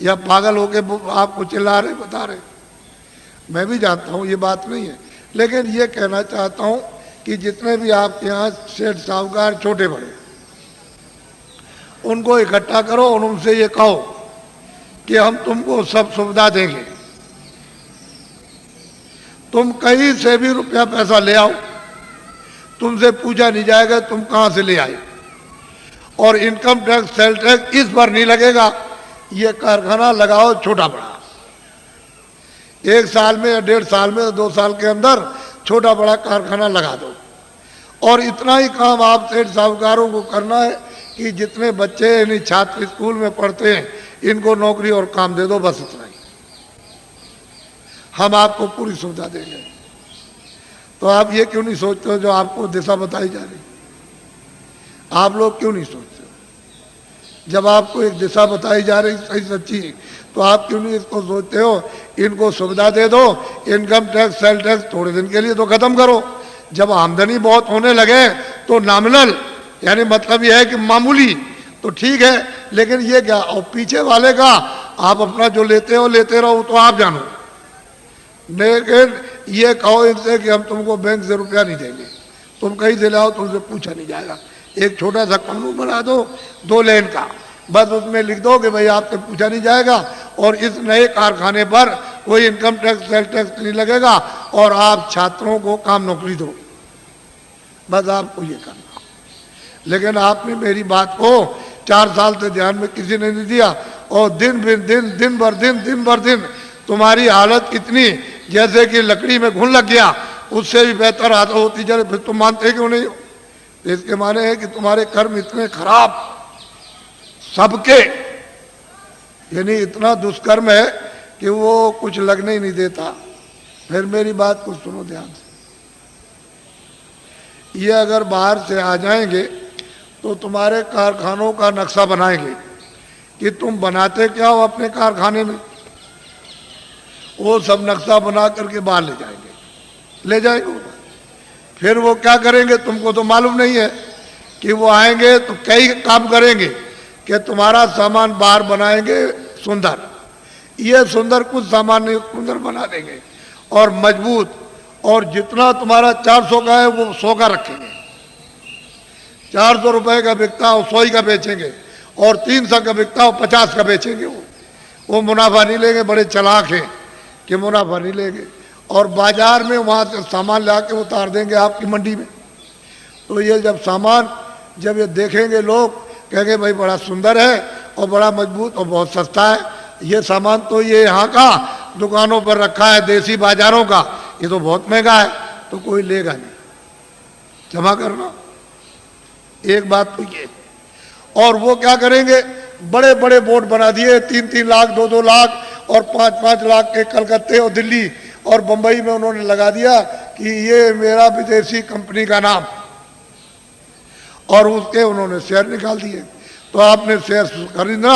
या पागल होके आपको चिल्ला रहे बता रहे। मैं भी जानता हूँ ये बात नहीं है, लेकिन ये कहना चाहता हूँ कि जितने भी आपके यहाँ सेठ साहूकार छोटे बड़े, उनको इकट्ठा करो और उनसे ये कहो कि हम तुमको सब सुविधा देंगे, तुम कहीं से भी रुपया पैसा ले आओ, तुमसे पूछा नहीं जाएगा तुम कहाँ से ले आए, और इनकम टैक्स सेल टैक्स इस पर नहीं लगेगा। ये कारखाना लगाओ छोटा बड़ा, 1 साल में या 1.5 साल में 2 साल के अंदर छोटा बड़ा कारखाना लगा दो। और इतना ही काम आप सेठ साहूकारों को करना है कि जितने बच्चे यानी छात्र स्कूल में पढ़ते हैं इनको नौकरी और काम दे दो, बस इतना ही। हम आपको पूरी सुविधा देंगे। तो आप ये क्यों नहीं सोचते हो जो आपको दिशा बताई जा रही, आप लोग क्यों नहीं सोचते? जब आपको एक दिशा बताई जा रही सही सच्ची, तो आप क्यों नहीं इसको सोचते हो इनको सुविधा दे दो, इनकम टैक्स सेल टैक्स थोड़े दिन के लिए तो खत्म करो। जब आमदनी बहुत होने लगे तो नॉमिनल यानी मतलब यह है कि मामूली तो ठीक है, लेकिन ये क्या, और पीछे वाले का आप अपना जो लेते हो लेते रहो, तो आप जानो। लेकिन ये कहो इनसे कि हम तुमको बैंक से रुपया नहीं देंगे, तुम कहीं से लाओ, तुमसे पूछा नहीं जाएगा। एक छोटा सा कानून बना दो 2 लेन का, बस उसमें लिख दो कि भाई आपसे पूछा नहीं जाएगा और इस नए कारखाने पर कोई इनकम टैक्स सेल टैक्स नहीं लगेगा और आप छात्रों को काम नौकरी दो, बस आपको ये करना। लेकिन आपने मेरी बात को 4 साल से ध्यान में किसी ने नहीं दिया, और दिन भर दिन तुम्हारी हालत इतनी जैसे कि लकड़ी में घुन लग गया, उससे भी बेहतर हालत होती जा रही। फिर तुम मानते क्यों नहीं हो? इसके माने है कि तुम्हारे कर्म इतने खराब सबके, यानी इतना दुष्कर्म है कि वो कुछ लगने ही नहीं देता। फिर मेरी बात को सुनो ध्यान से, ये अगर बाहर से आ जाएंगे तो तुम्हारे कारखानों का नक्शा बनाएंगे कि तुम बनाते क्या हो अपने कारखाने में, वो सब नक्शा बना करके बाहर ले जाएंगे। फिर वो क्या करेंगे तुमको तो मालूम नहीं है कि वो आएंगे तो कई काम करेंगे कि तुम्हारा सामान बाहर बनाएंगे सुंदर, ये सुंदर कुछ सामान नहीं सुंदर बना देंगे और मजबूत, और जितना तुम्हारा 400 का है वो 100 का रखेंगे। 400 रुपए का बिकता हो 100 का बेचेंगे, और 300 का बिकता हो 50 का बेचेंगे। वो मुनाफा नहीं लेंगे, बड़े चालाक हैं कि मुनाफा नहीं लेंगे, और बाजार में वहाँ से सामान ला के उतार देंगे आपकी मंडी में। तो ये जब सामान जब ये देखेंगे लोग कहेंगे भाई बड़ा सुंदर है और बड़ा मजबूत और बहुत सस्ता है, ये सामान तो ये यहाँ का दुकानों पर रखा है देसी बाजारों का, ये तो बहुत महंगा है, तो कोई लेगा नहीं। जमा करना एक बात तो ये। और वो क्या करेंगे, बड़े बड़े बोर्ड बना दिए, 3-3 लाख 2-2 लाख और 5-5 लाख के कलकत्ते और दिल्ली और बंबई में उन्होंने लगा दिया कि ये मेरा विदेशी कंपनी का नाम, और उसके उन्होंने शेयर निकाल दिए। तो आपने शेयर खरीदना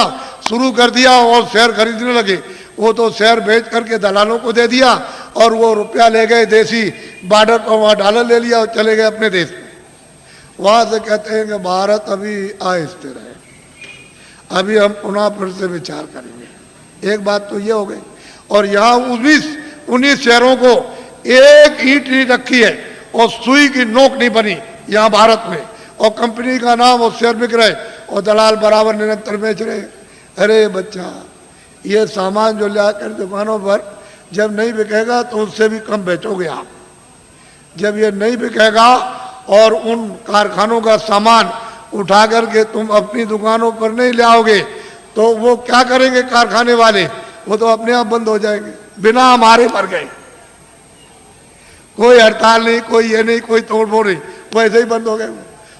शुरू कर दिया और शेयर खरीदने लगे, वो तो शेयर बेच करके दलालों को दे दिया और वो रुपया ले गए देसी, बॉर्डर पर वहाँ डॉलर ले लिया और चले गए अपने देश में। वहाँ से कहते हैं कि भारत अभी अस्थिर है, अभी हम पुनः फिर से विचार करेंगे। एक बात तो ये हो गई। और यहाँ 19 शहरों को एक ईंट नहीं रखी है और सुई की नोक नहीं बनी यहाँ भारत में, और कंपनी का नाम और शेयर बिक रहे और दलाल बराबर निरंतर बेच रहे। अरे बच्चा, ये सामान जो ला कर दुकानों पर जब नहीं बिकेगा तो उससे भी कम बेचोगे आप। जब ये नहीं बिकेगा और उन कारखानों का सामान उठा करके तुम अपनी दुकानों पर नहीं ले आओगे तो वो क्या करेंगे कारखाने वाले? वो तो अपने आप बंद हो जाएंगे, बिना हमारे मर गए। कोई हड़ताल नहीं, कोई ये नहीं, कोई तोड़फोड़ नहीं, वो ऐसे ही बंद हो गए।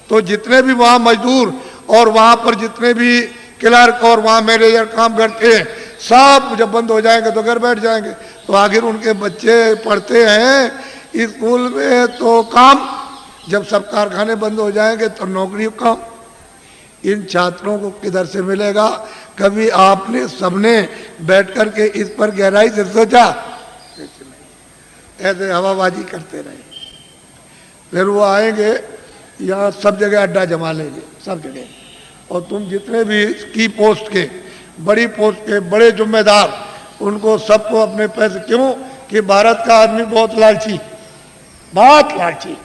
तो जितने भी वहाँ मजदूर और वहाँ पर जितने भी क्लर्क और वहाँ मैनेजर काम करते हैं, सब जब बंद हो जाएंगे तो घर बैठ जाएंगे। तो आखिर उनके बच्चे पढ़ते हैं स्कूल में तो काम, जब सब कारखाने बंद हो जाएंगे तो नौकरी कम। इन छात्रों को किधर से मिलेगा? कभी आपने सबने बैठ कर के इस पर गहराई से सोचा? ऐसे हवाबाजी करते रहे। फिर वो आएंगे यहाँ, सब जगह अड्डा जमा लेंगे, सब जगह। और तुम जितने भी की पोस्ट के, बड़ी पोस्ट के बड़े जिम्मेदार, उनको सबको अपने पैसे, क्यों कि भारत का आदमी बहुत लालची, बहुत लालची,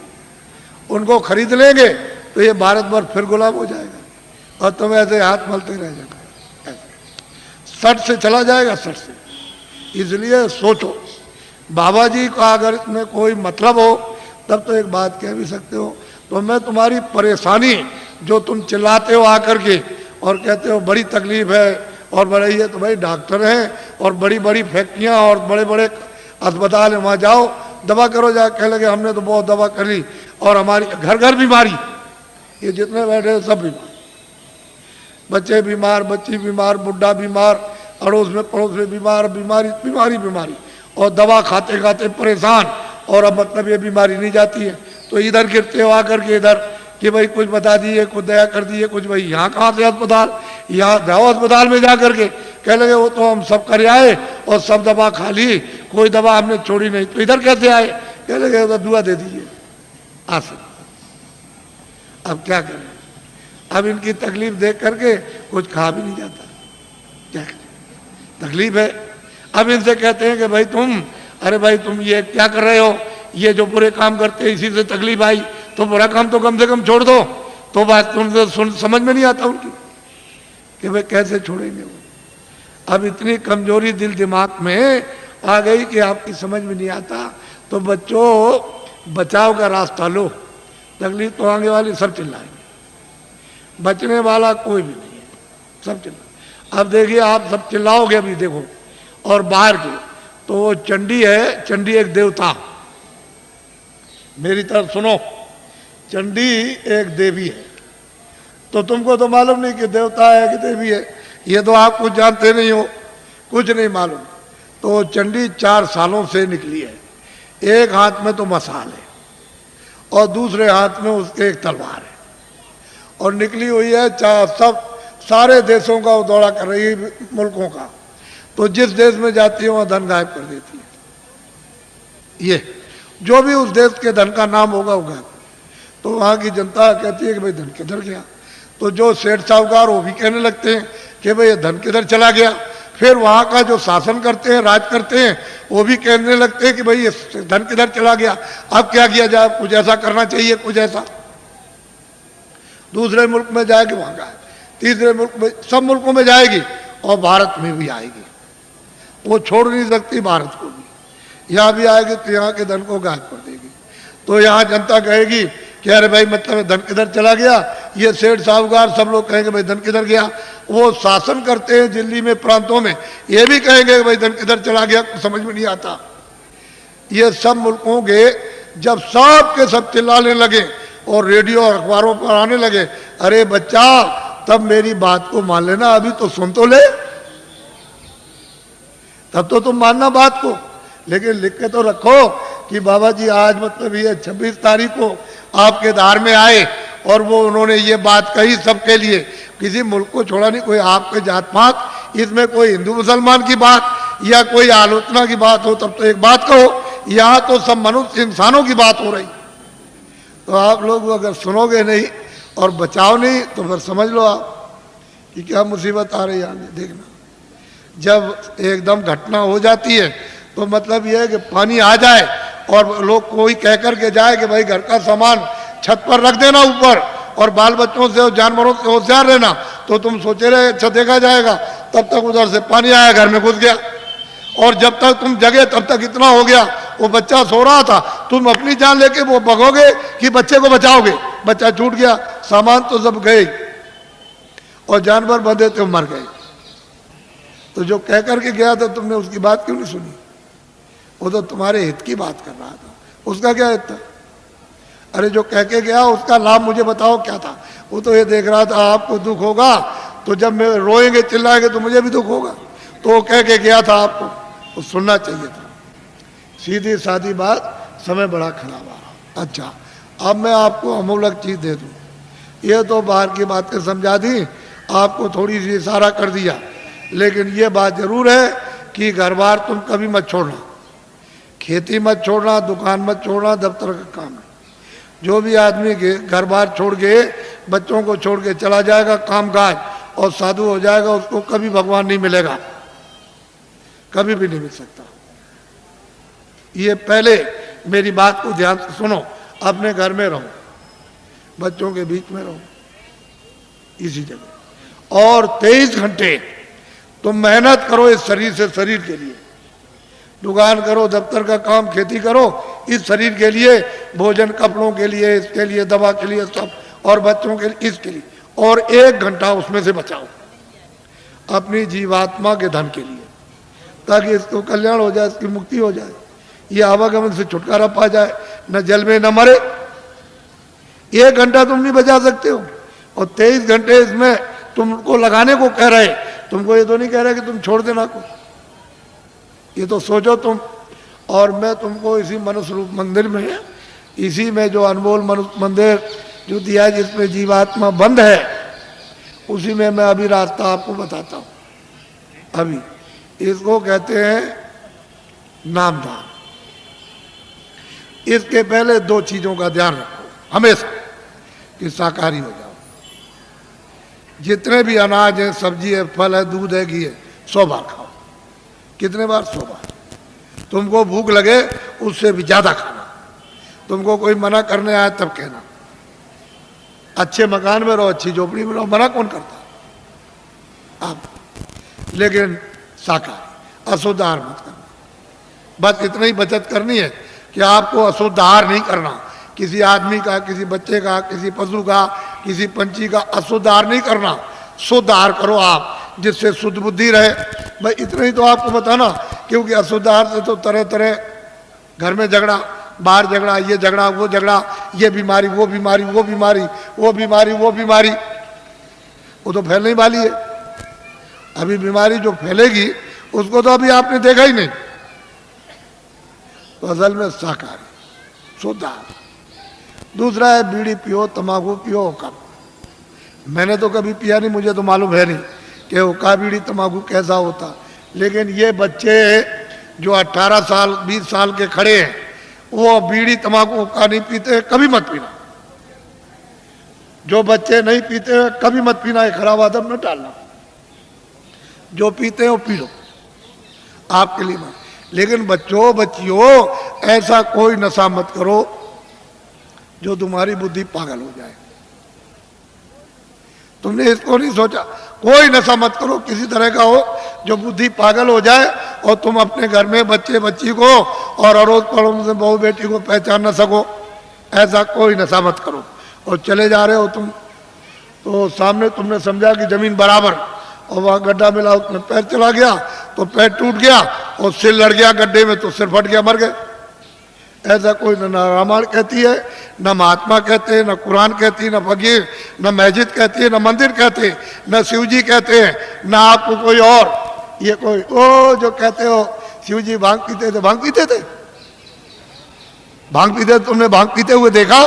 उनको खरीद लेंगे तो ये भारत भर फिर गुलाम हो जाएगा और तुम ऐसे हाथ मलते रह जाओगे, सट से चला जाएगा, सट से। इसलिए सोचो, बाबा जी का अगर इसमें कोई मतलब हो तब तो एक बात कह भी सकते हो। तो मैं तुम्हारी परेशानी जो तुम चिल्लाते हो आकर के और कहते हो बड़ी तकलीफ है और बड़े ये, तो भाई डॉक्टर हैं और बड़ी बड़ी फैक्ट्रियाँ और बड़े बड़े अस्पताल हैं, वहाँ जाओ दवा करो। जा कह लगे हमने तो बहुत दवा कर ली और हमारी घर घर बीमारी, ये जितने बैठे सब बीमार, बच्चे बीमार, बच्ची बीमार, बुढ़ा बीमार, अड़ोस में पड़ोस में बीमार, बीमारी बीमारी बीमारी, और दवा खाते खाते परेशान। और अब मतलब ये बीमारी नहीं जाती है तो इधर गिरते हो आकर के इधर कि भाई कुछ बता दिए, कुछ दया कर दिए, कुछ भाई यहाँ कहाँ से अस्पताल, यहाँ जाओ अस्पताल में जा करके। कह लगे वो तो हम सब कर आए और सब दवा खा ली, कोई दवा हमने छोड़ी नहीं, तो इधर कैसे आए? कह लगे तो दुआ दे दीजिए आ सकते। अब क्या करें? अब इनकी तकलीफ देख करके कुछ खा भी नहीं जाता, क्या करें? तकलीफ है। अब इनसे कहते हैं कि भाई तुम, अरे भाई तुम ये क्या कर रहे हो? ये जो बुरे काम करते हैं इसी से तकलीफ आई, तो बुरा काम तो कम से कम छोड़ दो। तो बात तुमसे समझ में नहीं आता उनकी कि भाई कैसे छोड़ेंगे वो। अब इतनी कमजोरी दिल दिमाग में आ गई कि आपकी समझ में नहीं आता। तो बच्चों, बचाव का रास्ता लो। तकलीफ तो आगे वाली सब चिल्लाएंगे, बचने वाला कोई भी नहीं है, सब चिल्ला। अब देखिए आप सब चिल्लाओगे अभी देखो, और बाहर के तो वो चंडी है, चंडी एक देवता, मेरी तरफ सुनो, चंडी एक देवी है। तो तुमको तो मालूम नहीं कि देवता है कि देवी है, ये तो आप कुछ जानते नहीं हो, कुछ नहीं मालूम। तो चंडी 4 सालों से निकली है। एक हाथ में तो मसाल है और दूसरे हाथ में उसके एक तलवार है, और निकली हुई है सब सारे देशों का वो दौरा कर रही है, मुल्कों का। तो जिस देश में जाती है वहाँ धन गायब कर देती है। ये जो भी उस देश के धन का नाम होगा वो गायब। तो वहाँ की जनता कहती है कि भाई धन किधर गया? तो जो सेठ साहूकार वो भी कहने लगते हैं कि भाई ये धन किधर चला गया। फिर वहाँ का जो शासन करते हैं, राज करते हैं, वो भी कहने लगते हैं कि भाई ये धन किधर चला गया, अब क्या किया जाए, कुछ ऐसा करना चाहिए, कुछ ऐसा। दूसरे मुल्क में जाएगी वहाँ का, तीसरे मुल्क में, सब मुल्कों में जाएगी और भारत में भी आएगी। वो छोड़ नहीं सकती भारत को भी। यहाँ भी आएगी तो यहाँ के धन को गायब कर देगी। तो यहाँ जनता कहेगी कि अरे भाई मतलब धन किधर चला गया, ये सेठ साहूकार सब लोग कहेंगे भाई धन किधर गया। वो शासन करते हैं दिल्ली में, प्रांतों में, ये भी कहेंगे कि भाई धन किधर चला गया, समझ में नहीं आता। ये सब मुल्कों के जब सब के सब चिल्लाने लगे और रेडियो और अखबारों पर आने लगे, अरे बच्चा तब मेरी बात को मान लेना, अभी तो सुन तो ले, तब तो तुम मानना बात को। लेकिन लिख के तो रखो कि बाबा जी आज मतलब ये 26 तारीख को आपके धार में आए और वो उन्होंने ये बात कही सबके लिए, किसी मुल्क को छोड़ा नहीं, कोई आपके जात पात, इसमें कोई हिंदू मुसलमान की बात या कोई आलोचना की बात हो तब तो एक बात कहो यहाँ तो सब मनुष्य इंसानों की बात हो रही। तो आप लोग अगर सुनोगे नहीं और बचाओ नहीं तो फिर समझ लो आप कि क्या मुसीबत आ रही है आगे। देखना जब एकदम घटना हो जाती है तो मतलब यह है कि पानी आ जाए और लोग कोई कह कर के जाए कि भाई घर का सामान छत पर रख देना ऊपर और बाल बच्चों से और जानवरों से होशियार रहना, तो तुम सोचे रहे अच्छा देखा जाएगा, तब तक उधर से पानी आया, घर में घुस गया। और जब तक तुम जगे तब तक इतना हो गया, वो बच्चा सो रहा था, तुम अपनी जान लेके वो भगोगे कि बच्चे को बचाओगे। बच्चा छूट गया, सामान तो सब गए और जानवर बंधे थे मर गए। तो जो कह करके गया था तुमने उसकी बात क्यों नहीं सुनी? वो तो तुम्हारे हित की बात कर रहा था, उसका क्या हित था? अरे जो कह के गया उसका लाभ मुझे बताओ क्या था? वो तो ये देख रहा था आपको दुख होगा तो जब मैं रोएंगे चिल्लाएंगे तो मुझे भी दुख होगा, तो वो कह के गया था आपको, तो सुनना चाहिए था। सीधी सादी बात, समय बड़ा खराब आ रहा। अच्छा अब मैं आपको अमूलक चीज दे दूं, ये तो बाहर की बातें समझा दी, आपको थोड़ी सी इशारा कर दिया, लेकिन ये बात जरूर है कि घर बार तुम कभी मत छोड़ना, खेती मत छोड़ना, दुकान मत छोड़ना, दफ्तर का काम। जो भी आदमी घर बार छोड़ के बच्चों को छोड़ के चला जाएगा काम काज और साधु हो जाएगा, उसको कभी भगवान नहीं मिलेगा, कभी भी नहीं मिल सकता। ये पहले मेरी बात को ध्यान से सुनो, अपने घर में रहो, बच्चों के बीच में रहो, इसी जगह, और 23 घंटे तुम मेहनत करो इस शरीर से, शरीर के लिए दुकान करो, दफ्तर का काम, खेती करो, इस शरीर के लिए, भोजन कपड़ों के लिए, इसके लिए, दवा के लिए, सब, और बच्चों के लिए, इसके लिए, और 1 घंटा उसमें से बचाओ अपनी जीवात्मा के धन के लिए, ताकि इसको कल्याण हो जाए, इसकी मुक्ति हो जाए, ये आवागमन से छुटकारा पा जाए, न जल में न मरे। 1 घंटा तुम नहीं बचा सकते हो और 23 घंटे इसमें तुमको लगाने को कह रहे, तुमको ये तो नहीं कह रहे कि तुम छोड़ देना को, ये तो सोचो तुम। और मैं तुमको इसी मनुष्य रूप मंदिर में, इसी में जो अनमोल मनुष्य मंदिर जो दिया है जिसमें जीवात्मा बंद है, उसी में मैं अभी रास्ता आपको बताता हूं। अभी इसको कहते हैं नामदान। इसके पहले 2 चीजों का ध्यान रखो हमेशा कि शाकाहारी हो जाओ। जितने भी अनाज है, सब्जी है, फल है, दूध है, घी है, 100 बार खाओ। कितने बार? 100 बार। तुमको भूख लगे उससे भी ज्यादा खाना। तुमको कोई मना करने आए तब कहना। अच्छे मकान में रहो, अच्छी झोपड़ी में रहो, मना कौन करता आप? लेकिन शाकाहारी, अशुद्ध आहार मत करना। बस इतना ही बचत करनी है कि आपको अशुद्ध आहार नहीं करना। किसी आदमी का, किसी बच्चे का, किसी पशु का, किसी पंछी का अशुद्ध आहार नहीं करना। शुद्ध आहार करो आप, जिससे शुद्ध बुद्धि रहे। भाई इतना ही तो आपको बताना, क्योंकि अशुद्ध आहार से तो तरह तरह घर में झगड़ा, बाहर झगड़ा, ये झगड़ा, वो झगड़ा, ये बीमारी, वो बीमारी, वो बीमारी, वो बीमारी, वो बीमारी, वो तो फैलने वाली है। अभी बीमारी जो फैलेगी उसको तो अभी आपने देखा ही नहीं। तो असल में शाकाहारी, शुद्ध आहार। दूसरा है बीड़ी पियो, तंबाकू पियो, कब। मैंने तो कभी पिया नहीं, मुझे तो मालूम है नहीं कि हुक्का बीड़ी तंबाकू कैसा होता। लेकिन ये बच्चे जो 18 साल 20 साल के खड़े हैं, वो बीड़ी तंबाकू हुक्का नहीं पीते, कभी मत पीना। जो बच्चे नहीं पीते कभी मत पीना, एक खराब आदत न डालना। जो पीते हैं वो पी लो, आपके लिए मत। लेकिन बच्चों बच्चियों, ऐसा कोई नशा मत करो जो तुम्हारी बुद्धि पागल हो जाए। तुमने इसको नहीं सोचा? कोई नशा मत करो किसी तरह का हो जो बुद्धि पागल हो जाए और तुम अपने घर में बच्चे बच्ची को और अड़ोस पड़ोस में बहू बेटी को पहचान न सको। ऐसा कोई नशा मत करो। और चले जा रहे हो तुम, तो सामने तुमने समझा कि जमीन बराबर, और वहाँ गड्ढा मिला, उसमें पैर चला गया तो पैर टूट गया और सिर लड़ गया गड्ढे में तो सिर फट गया, मर गए। ऐसा कोई न रामायण कहती है, न महात्मा कहते हैं, न कुरान कहती है, न फकीर, न मस्जिद कहती है, न मंदिर कहते हैं, न शिव जी कहते हैं, न आपको कोई और। ये कोई ओ जो कहते हो शिव जी भांग पीते थे, भांग पीते थे, भांग पीते, तुमने भांग पीते हुए देखा?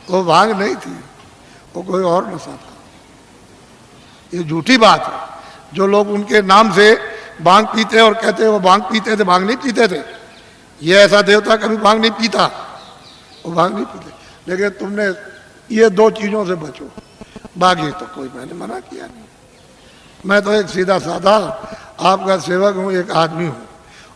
वो भांग नहीं थी, वो कोई और नशा था। ये झूठी बात है। जो लोग उनके नाम से भांग पीते और कहते हैं वो भांग पीते थे, भांग नहीं पीते थे। ये ऐसा देवता कभी भांग नहीं पीता, वो भांग नहीं पीते, लेकिन तुमने ये दो चीज़ों से बचो, बाकी तो कोई मैंने मना किया नहीं। मैं तो एक सीधा साधा आपका सेवक हूँ, एक आदमी हूँ,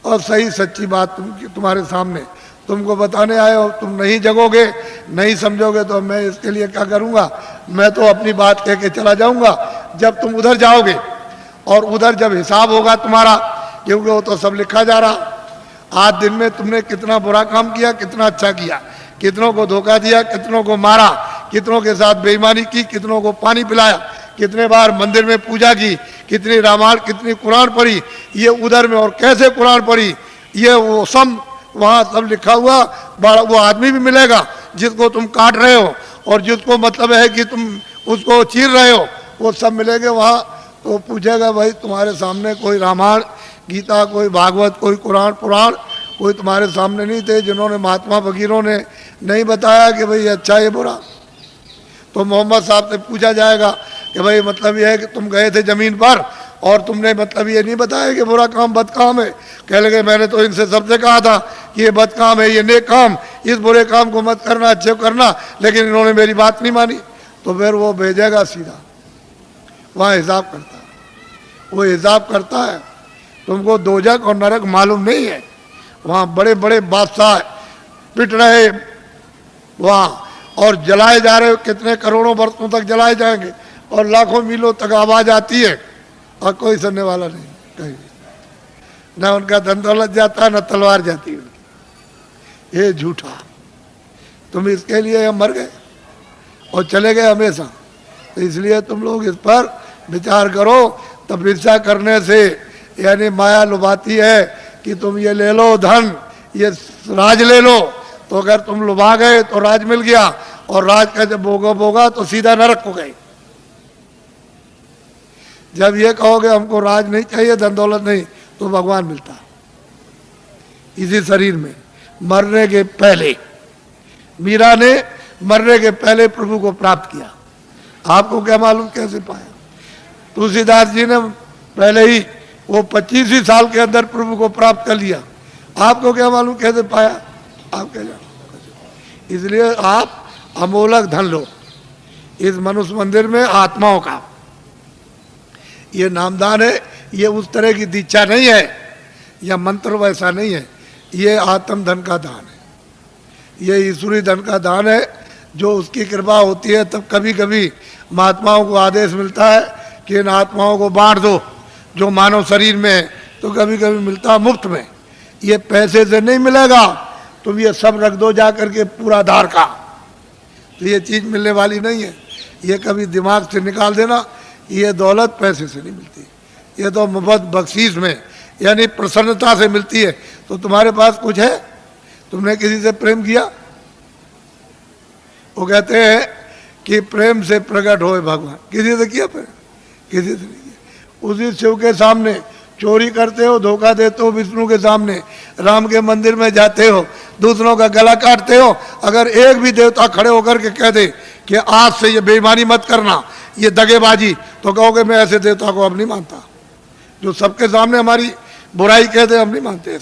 और सही सच्ची बात तुम्हारे सामने तुमको बताने आए हो। तुम नहीं जगोगे, नहीं समझोगे तो मैं इसके लिए क्या करूँगा? मैं तो अपनी बात कह के चला जाऊँगा। जब तुम उधर जाओगे और उधर जब हिसाब होगा तुम्हारा, क्योंकि वो तो सब लिखा जा रहा, आज दिन में तुमने कितना बुरा काम किया, कितना अच्छा किया, कितनों को धोखा दिया, कितनों को मारा, कितनों के साथ बेईमानी की, कितनों को पानी पिलाया, कितने बार मंदिर में पूजा की, कितनी रामायण, कितनी कुरान पढ़ी, ये उधर में और कैसे कुरान पढ़ी, ये वो सब वहाँ सब लिखा हुआ। बड़ा वो आदमी भी मिलेगा जिसको तुम काट रहे हो और जिसको मतलब है कि तुम उसको चीर रहे हो, वो सब मिलेंगे वहाँ। तो पूछेगा भाई तुम्हारे सामने कोई रामायण गीता, कोई भागवत, कोई कुरान पुराण कोई तुम्हारे सामने नहीं थे जिन्होंने महात्मा फकीरों ने नहीं बताया कि भाई ये अच्छा ये बुरा? तो मोहम्मद साहब से पूछा जाएगा कि भाई मतलब ये है कि तुम गए थे ज़मीन पर और तुमने मतलब ये नहीं बताया कि बुरा काम बद काम है। कह लगे मैंने तो इनसे सबसे कहा था कि ये बद काम है, ये नेक काम, इस बुरे काम को मत करना, अच्छे करना, लेकिन इन्होंने मेरी बात नहीं मानी। तो फिर वो भेजेगा सीधा, वहाँ हिसाब करता है, वो हिसाब करता है। तुमको दोजख और नरक मालूम नहीं है, वहाँ बड़े बड़े बादशाह पिट रहे वहाँ और जलाए जा रहे, कितने करोड़ों वर्षों तक जलाए जाएंगे और लाखों मीलों तक आवाज़ आती है और कोई सुनने वाला नहीं कहीं, न उनका धन दौलत जाता न तलवार जाती उनकी। ये झूठा, तुम इसके लिए मर गए और चले गए हमेशा। तो इसलिए तुम लोग इस पर विचार करो। तपस्या करने से यानी माया लुभाती है कि तुम ये ले लो धन, ये राज ले लो, तो अगर तुम लुभा गए तो राज मिल गया और राज का जब भोगा तो सीधा नरक को गए। जब ये कहोगे हमको राज नहीं चाहिए, धन दौलत नहीं, तो भगवान मिलता इसी शरीर में। मरने के पहले मीरा ने मरने के पहले प्रभु को प्राप्त किया। आपको क्या मालूम कैसे पाया? तुलसीदास जी ने पहले ही वो 25 ही साल के अंदर प्रभु को प्राप्त कर लिया। आपको क्या मालूम कैसे पाया? आप क्या जानो? इसलिए आप अमोलक धन लो इस मनुष्य मंदिर में आत्माओं का। ये नामदान है, ये उस तरह की दीक्षा नहीं है या मंत्र वैसा नहीं है, ये आत्म धन का दान है, ये ईश्वरी धन का दान है। जो उसकी कृपा होती है तब कभी कभी महात्माओं को आदेश मिलता है कि इन आत्माओं को बांट दो जो मानव शरीर में है, तो कभी कभी मिलता मुफ्त में। ये पैसे से नहीं मिलेगा, तुम ये सब रख दो जा करके पूरा धार का, तो ये चीज़ मिलने वाली नहीं है। ये कभी दिमाग से निकाल देना, ये दौलत पैसे से नहीं मिलती, ये तो मुफ्त बख्शीश में यानी प्रसन्नता से मिलती है। तो तुम्हारे पास कुछ है, तुमने किसी से प्रेम किया? वो कहते हैं कि प्रेम से प्रकट होए भगवान। किसी से किया प्रेम? किसी से नहीं किया। उसी शिव के सामने चोरी करते हो, धोखा देते हो, विष्णु के सामने राम के मंदिर में जाते हो, दूसरों का गला काटते हो। अगर एक भी देवता खड़े होकर के कह दे कि आज से ये बेईमानी मत करना, ये दगेबाजी, तो कहोगे मैं ऐसे देवता को अब नहीं मानता। जो सबके सामने हमारी बुराई कहते हम नहीं मानते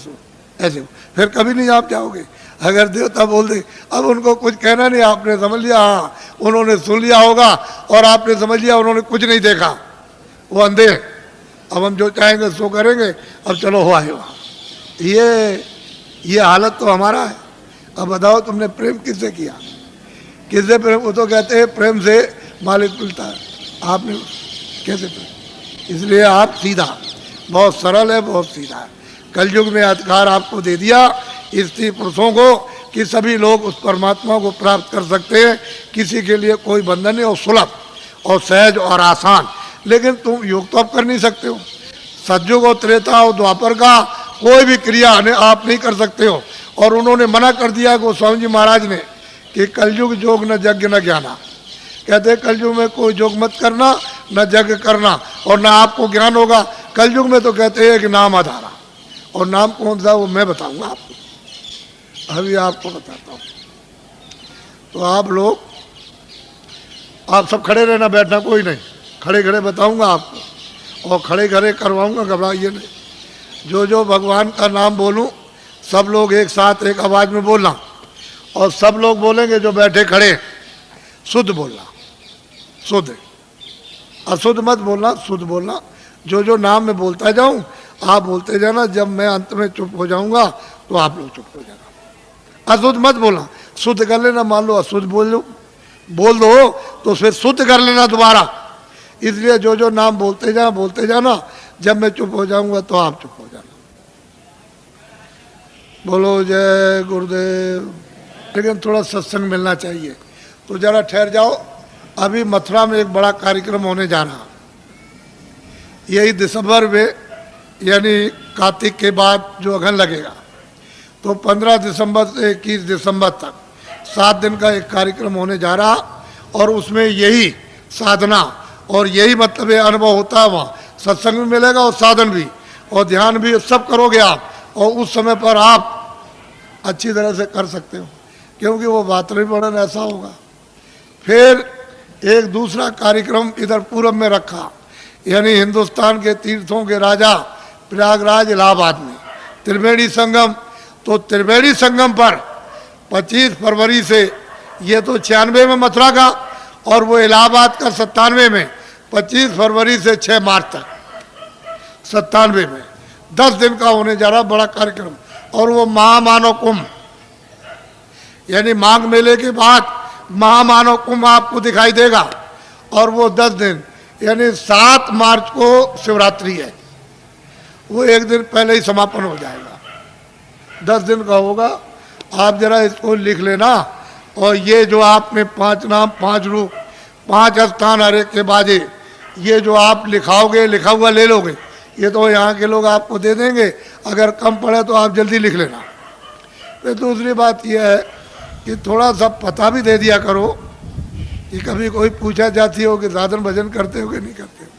ऐसे, फिर कभी नहीं आप जाओगे। अगर देवता बोल दे, अब उनको कुछ कहना नहीं, आपने समझ लिया, हाँ उन्होंने सुन लिया होगा और आपने समझ लिया उन्होंने कुछ नहीं देखा, वो अंधे, अब हम जो चाहेंगे सो करेंगे, अब चलो हो आए वहाँ। ये हालत तो हमारा है। अब बताओ तुमने प्रेम किससे किया? किससे प्रेम? वो तो कहते हैं प्रेम से मालिक मिलता है, आपने कैसे प्रेम? इसलिए आप सीधा, बहुत सरल है, बहुत सीधा है। कलयुग में अधिकार आपको दे दिया स्त्री पुरुषों को कि सभी लोग उस परमात्मा को प्राप्त कर सकते हैं, किसी के लिए कोई बंधन नहीं, और सुलभ और सहज और आसान। लेकिन तुम योग तो आप कर नहीं सकते हो, सतयुग और त्रेता और द्वापर का कोई भी क्रिया आप नहीं कर सकते हो। और उन्होंने मना कर दिया गोस्वामी जी महाराज ने कि कलयुग जोग न यज्ञ न ज्ञाना, कहते कलयुग में कोई जोग मत करना, न यज्ञ करना और न आपको ज्ञान होगा। कलयुग में तो कहते हैं कि नाम आधारा, और नाम कौन सा वो मैं बताऊंगा आपको, अभी आपको बताता हूँ। तो आप लोग, आप सब खड़े रहना, बैठना कोई नहीं, खड़े खड़े बताऊंगा आपको और खड़े खड़े करवाऊंगा, घबराइए नहीं। जो जो भगवान का नाम बोलूं सब लोग एक साथ एक आवाज में बोलना, और सब लोग बोलेंगे जो बैठे खड़े, शुद्ध बोलना, शुद्ध, अशुद्ध मत बोलना, शुद्ध बोलना। जो जो नाम मैं बोलता जाऊं आप बोलते जाना, जब मैं अंत में चुप हो जाऊंगा तो आप लोग चुप हो जाना। अशुद्ध मत बोलना, शुद्ध कर लेना। मान लो अशुद्ध बोल दो तो फिर शुद्ध कर लेना दोबारा। इसलिए जो जो नाम बोलते जाना, जब मैं चुप हो जाऊंगा तो आप चुप हो जाना। बोलो जय गुरुदेव। लेकिन थोड़ा सत्संग मिलना चाहिए, तो जरा ठहर जाओ। अभी मथुरा में एक बड़ा कार्यक्रम होने जा रहा, यही दिसंबर में, यानी कार्तिक के बाद जो अगन लगेगा, तो 15 दिसंबर से 21 दिसंबर तक 7 दिन का एक कार्यक्रम होने जा रहा, और उसमें यही साधना और यही मतलब ये अनुभव होता है। वहाँ सत्संग भी मिलेगा और साधन भी और ध्यान भी, सब करोगे आप, और उस समय पर आप अच्छी तरह से कर सकते हो, क्योंकि वो वातावरण ऐसा होगा। फिर एक दूसरा कार्यक्रम इधर पूरब में रखा, यानी हिंदुस्तान के तीर्थों के राजा प्रयागराज इलाहाबाद में त्रिवेणी संगम। तो त्रिवेणी संगम पर 25 फरवरी से, ये तो 96 में मथुरा का, और वो इलाहाबाद का 97 में, 25 फरवरी से 6 मार्च तक 97 में 10 दिन का होने जा रहा बड़ा कार्यक्रम। और वो महामानव कुंभ, यानी माघ मेले के बाद महामानव कुंभ आपको दिखाई देगा। और वो 10 दिन, यानी 7 मार्च को शिवरात्रि है, वो एक दिन पहले ही समापन हो जाएगा, 10 दिन का होगा। आप जरा इसको लिख लेना। और ये जो आपने 5 नाम, 5 रूप, 5 स्थान हरे के बाजे, ये जो आप लिखाओगे, लिखा हुआ ले लोगे, ये तो यहाँ के लोग आपको दे देंगे। अगर कम पड़े तो आप जल्दी लिख लेना। फिर दूसरी बात यह है कि थोड़ा सा पता भी दे दिया करो, कि कभी कोई पूछा जाती हो कि साधन भजन करते हो कि नहीं करते हो,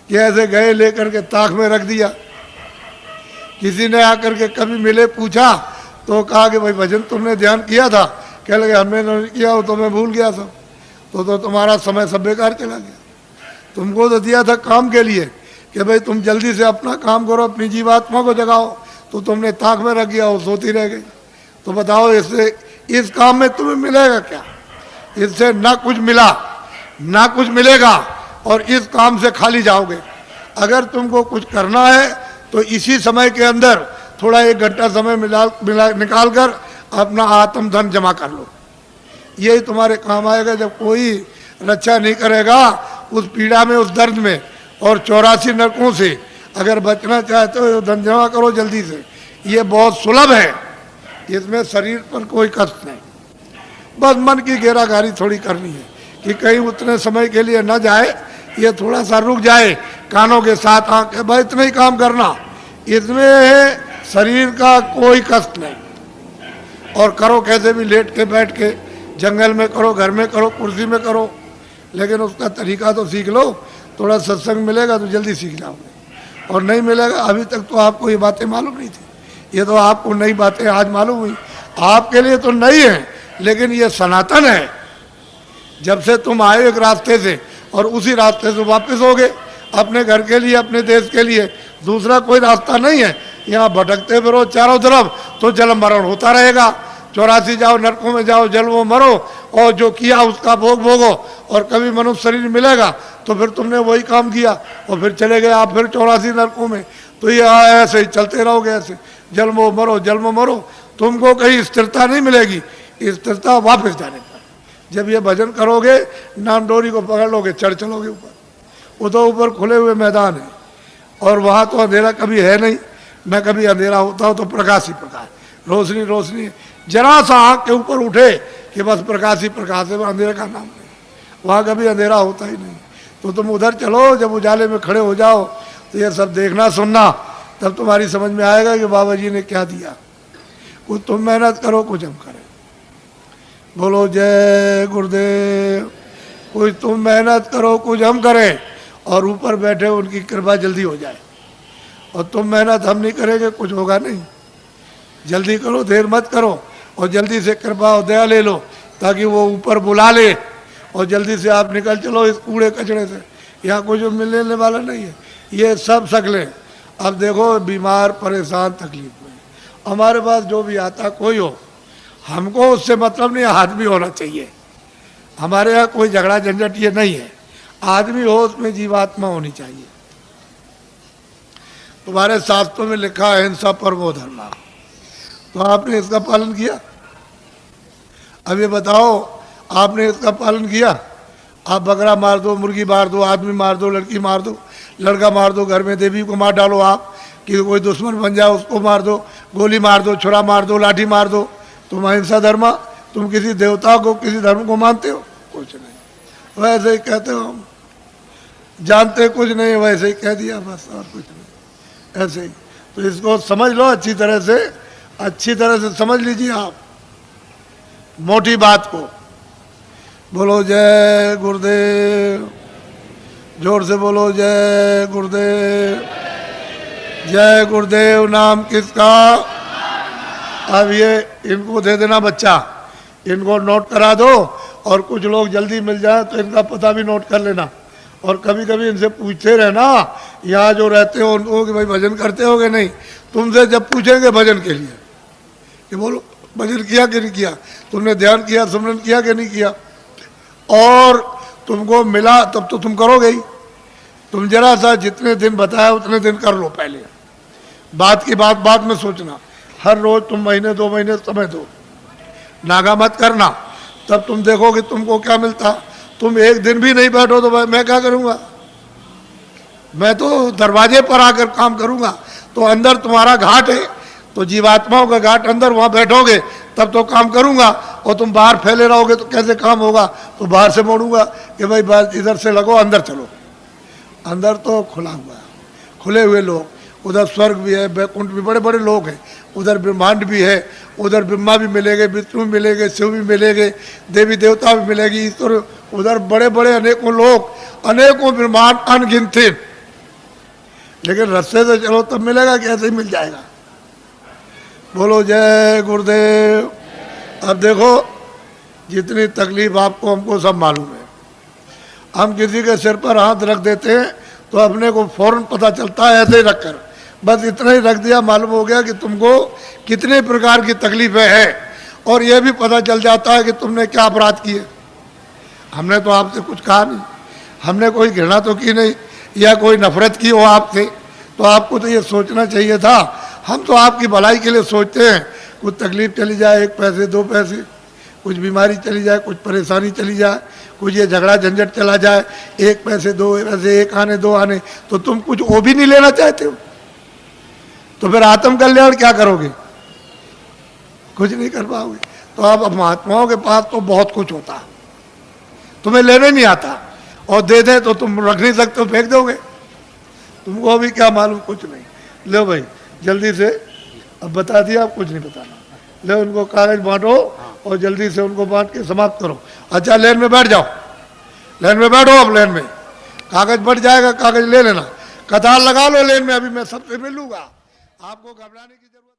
कि ऐसे गए लेकर के ताक में रख दिया। किसी ने आकर के कभी मिले, पूछा तो कहा कि भाई भजन तुमने ध्यान किया था? कह लगे हमने नहीं किया, हो तो मैं भूल गया था। तो तुम्हारा समय सब बेकार चला गया। तुमको तो दिया था काम के लिए कि भाई तुम जल्दी से अपना काम करो, अपनी जीवात्मा को जगाओ, तो तुमने ताक में रख दिया, वो सोती रह गई। तो बताओ इससे, इस काम में तुम्हें मिलेगा क्या? इससे ना कुछ मिला ना कुछ मिलेगा, और इस काम से खाली जाओगे। अगर तुमको कुछ करना है तो इसी समय के अंदर थोड़ा 1 घंटा समय निकाल कर अपना आत्म धन जमा कर लो, यही तुम्हारे काम आएगा। जब कोई रक्षा नहीं करेगा उस पीड़ा में, उस दर्द में, और 84 नरकों से अगर बचना चाहते हो, धन जमा करो जल्दी से। ये बहुत सुलभ है, इसमें शरीर पर कोई कष्ट नहीं। बस मन की घेराघारी थोड़ी करनी है कि कहीं उतने समय के लिए न जाए, ये थोड़ा सा रुक जाए, कानों के साथ आंखें, भाई इतना ही काम करना। इसमें शरीर का कोई कष्ट नहीं। और करो कैसे भी, लेट के बैठ के, जंगल में करो, घर में करो, कुर्सी में करो, लेकिन उसका तरीका तो सीख लो। थोड़ा सत्संग मिलेगा तो जल्दी सीख जाओगे, और नहीं मिलेगा। अभी तक तो आपको ये बातें मालूम नहीं थी, ये तो आपको नई बातें आज मालूम हुई। आपके लिए तो नई है, लेकिन ये सनातन है। जब से तुम आए एक रास्ते से, और उसी रास्ते से वापस हो गए अपने घर के लिए, अपने देश के लिए। दूसरा कोई रास्ता नहीं है। यहाँ भटकते फिरो चारों तरफ तो जन्म मरण होता रहेगा। 84 जाओ, नरकों में जाओ, जल वो मरो, और जो किया उसका भोग भोगो। और कभी मनुष्य शरीर मिलेगा तो फिर तुमने वही काम किया, और फिर चले गए आप फिर 84 नरकों में। तो ये ऐसे ही चलते रहोगे, ऐसे जन्मो मरो, जन्मो मरो। तुमको कहीं स्थिरता नहीं मिलेगी, स्थिरता वापस जाने पर। जब ये भजन करोगे, नाम डोरी को पकड़ लोगे, चढ़ चलोगे ऊपर। वो तो ऊपर खुले हुए मैदान है, और वहाँ तो अंधेरा कभी है नहीं, न कभी अंधेरा होता हो तो प्रकाश ही प्रकाश, रोशनी रोशनी। जरा सा आँख के ऊपर उठे कि बस प्रकाश ही प्रकाश है, अंधेरे का नाम नहीं। वहाँ कभी अंधेरा होता ही नहीं। तो तुम उधर चलो, जब उजाले में खड़े हो जाओ तो ये सब देखना सुनना, तब तुम्हारी समझ में आएगा कि बाबा जी ने क्या दिया। कुछ तुम मेहनत करो, कुछ हम करें। बोलो जय गुरुदेव। कुछ तुम मेहनत करो, कुछ हम करें, और ऊपर बैठे उनकी कृपा जल्दी हो जाए। और तुम मेहनत हम नहीं करेंगे, कुछ होगा नहीं। जल्दी करो, देर मत करो, और जल्दी से कृपा और दया ले लो, ताकि वो ऊपर बुला ले, और जल्दी से आप निकल चलो इस कूड़े कचड़े से। यहाँ कुछ मिलने वाला नहीं है। ये सब शक्लें अब देखो, बीमार, परेशान, तकलीफ में, हमारे पास जो भी आता कोई हो, हमको उससे मतलब नहीं, आदमी होना चाहिए। हमारे यहाँ कोई झगड़ा झंझट ये नहीं है, आदमी हो उसमें जीवात्मा होनी चाहिए। तुम्हारे शास्त्रों में लिखा है अहिंसा परमो धर्मा, तो आपने इसका पालन किया? अब ये बताओ, आपने इसका पालन किया? आप बकरा मार दो, मुर्गी मार दो, आदमी मार दो, लड़की मार दो, लड़का मार दो, घर में देवी को मार डालो आप कि कोई दुश्मन बन जाए उसको मार दो, गोली मार दो, छुरा मार दो, लाठी मार दो, तुम अहिंसा धर्मा? तुम किसी देवता को, किसी धर्म को मानते हो? कुछ नहीं, वैसे ही कहते हो हम जानते कुछ नहीं, वैसे ही कह दिया बस, और कुछ नहीं, ऐसे ही। तो इसको समझ लो अच्छी तरह से समझ लीजिए आप मोटी बात को। बोलो जय गुरुदेव, जोर से बोलो जय गुरुदेव। जय गुरुदेव नाम किसका? अब ये इनको दे देना बच्चा, इनको नोट करा दो, और कुछ लोग जल्दी मिल जाए तो इनका पता भी नोट कर लेना। और कभी कभी इनसे पूछते रहना, यहाँ जो रहते हो उनको, कि भाई भजन करते होगे? नहीं, तुमसे जब पूछेंगे भजन के लिए कि बोलो भजन किया कि नहीं किया, तुमने ध्यान किया, सुमरन किया कि नहीं किया, और तुमको मिला तब तो तुम करोगे ही। तुम जरा सा जितने दिन बताया उतने दिन कर लो पहले, बात की बात बाद में सोचना। हर रोज तुम महीने 2 महीने समय दो, नागा मत करना, तब तुम देखोगे तुमको क्या मिलता। तुम एक दिन भी नहीं बैठो तो मैं क्या करूँगा? मैं तो दरवाजे पर आकर काम करूँगा। तो अंदर तुम्हारा घाट है, तो जीवात्माओं का घाट अंदर, वहाँ बैठोगे तब तो काम करूँगा, और तुम बाहर फैले रहोगे तो कैसे काम होगा? तो बाहर से मोड़ूंगा कि भाई बस इधर से लगो, अंदर चलो। अंदर तो खुला हुआ है, खुले हुए लोग, उधर स्वर्ग भी है, बैकुंठ भी, बड़े बड़े लोग हैं, उधर ब्रह्मांड भी है, उधर ब्रह्मा भी मिलेंगे, विष्णु भी मिलेंगे, शिव भी मिलेंगे, देवी देवता भी मिलेगी, ईश्वर, उधर बड़े बड़े अनेकों लोग, अनेकों ब्रह्मांड अनगिनते। लेकिन रास्ते से चलो तब मिलेगा कि ऐसे ही मिल जाएगा? बोलो जय गुरुदेव। अब देखो, जितनी तकलीफ आपको हमको सब मालूम है। हम किसी के सिर पर हाथ रख देते हैं तो अपने को फौरन पता चलता है, ऐसे ही रखकर बस इतना ही रख दिया, मालूम हो गया कि तुमको कितने प्रकार की तकलीफें हैं, और यह भी पता चल जाता है कि तुमने क्या अपराध किए। हमने तो आपसे कुछ कहा नहीं, हमने कोई घृणा तो की नहीं, या कोई नफरत की हो आपसे, तो आपको तो ये सोचना चाहिए था। हम तो आपकी भलाई के लिए सोचते हैं, कुछ तकलीफ चली जाए, 1 पैसे 2 पैसे, कुछ बीमारी चली जाए, कुछ परेशानी चली जाए, कुछ ये झगड़ा झंझट चला जाए, 1 पैसे 2 पैसे, 1 आने 2 आने, तो तुम कुछ वो भी नहीं लेना चाहते हो, तो फिर आत्म कल्याण क्या करोगे? कुछ नहीं कर पाओगे। तो अब महात्माओं के पास तो बहुत कुछ होता, तुम्हें लेने नहीं आता, और दे दे तो तुम रख नहीं सकते, फेंक दोगे। तुमको अभी क्या मालूम? कुछ नहीं। लो भाई जल्दी से, अब बता दिया, अब कुछ नहीं बताना। ले उनको कागज बांटो, और जल्दी से उनको बांट के समाप्त करो। अच्छा लेन में बैठ जाओ, लेन में बैठो, अब लेन में कागज बढ़ जाएगा, कागज ले लेना, कतार लगा लो लेन में, अभी मैं सबसे मिलूंगा, आपको घबराने की जरूरत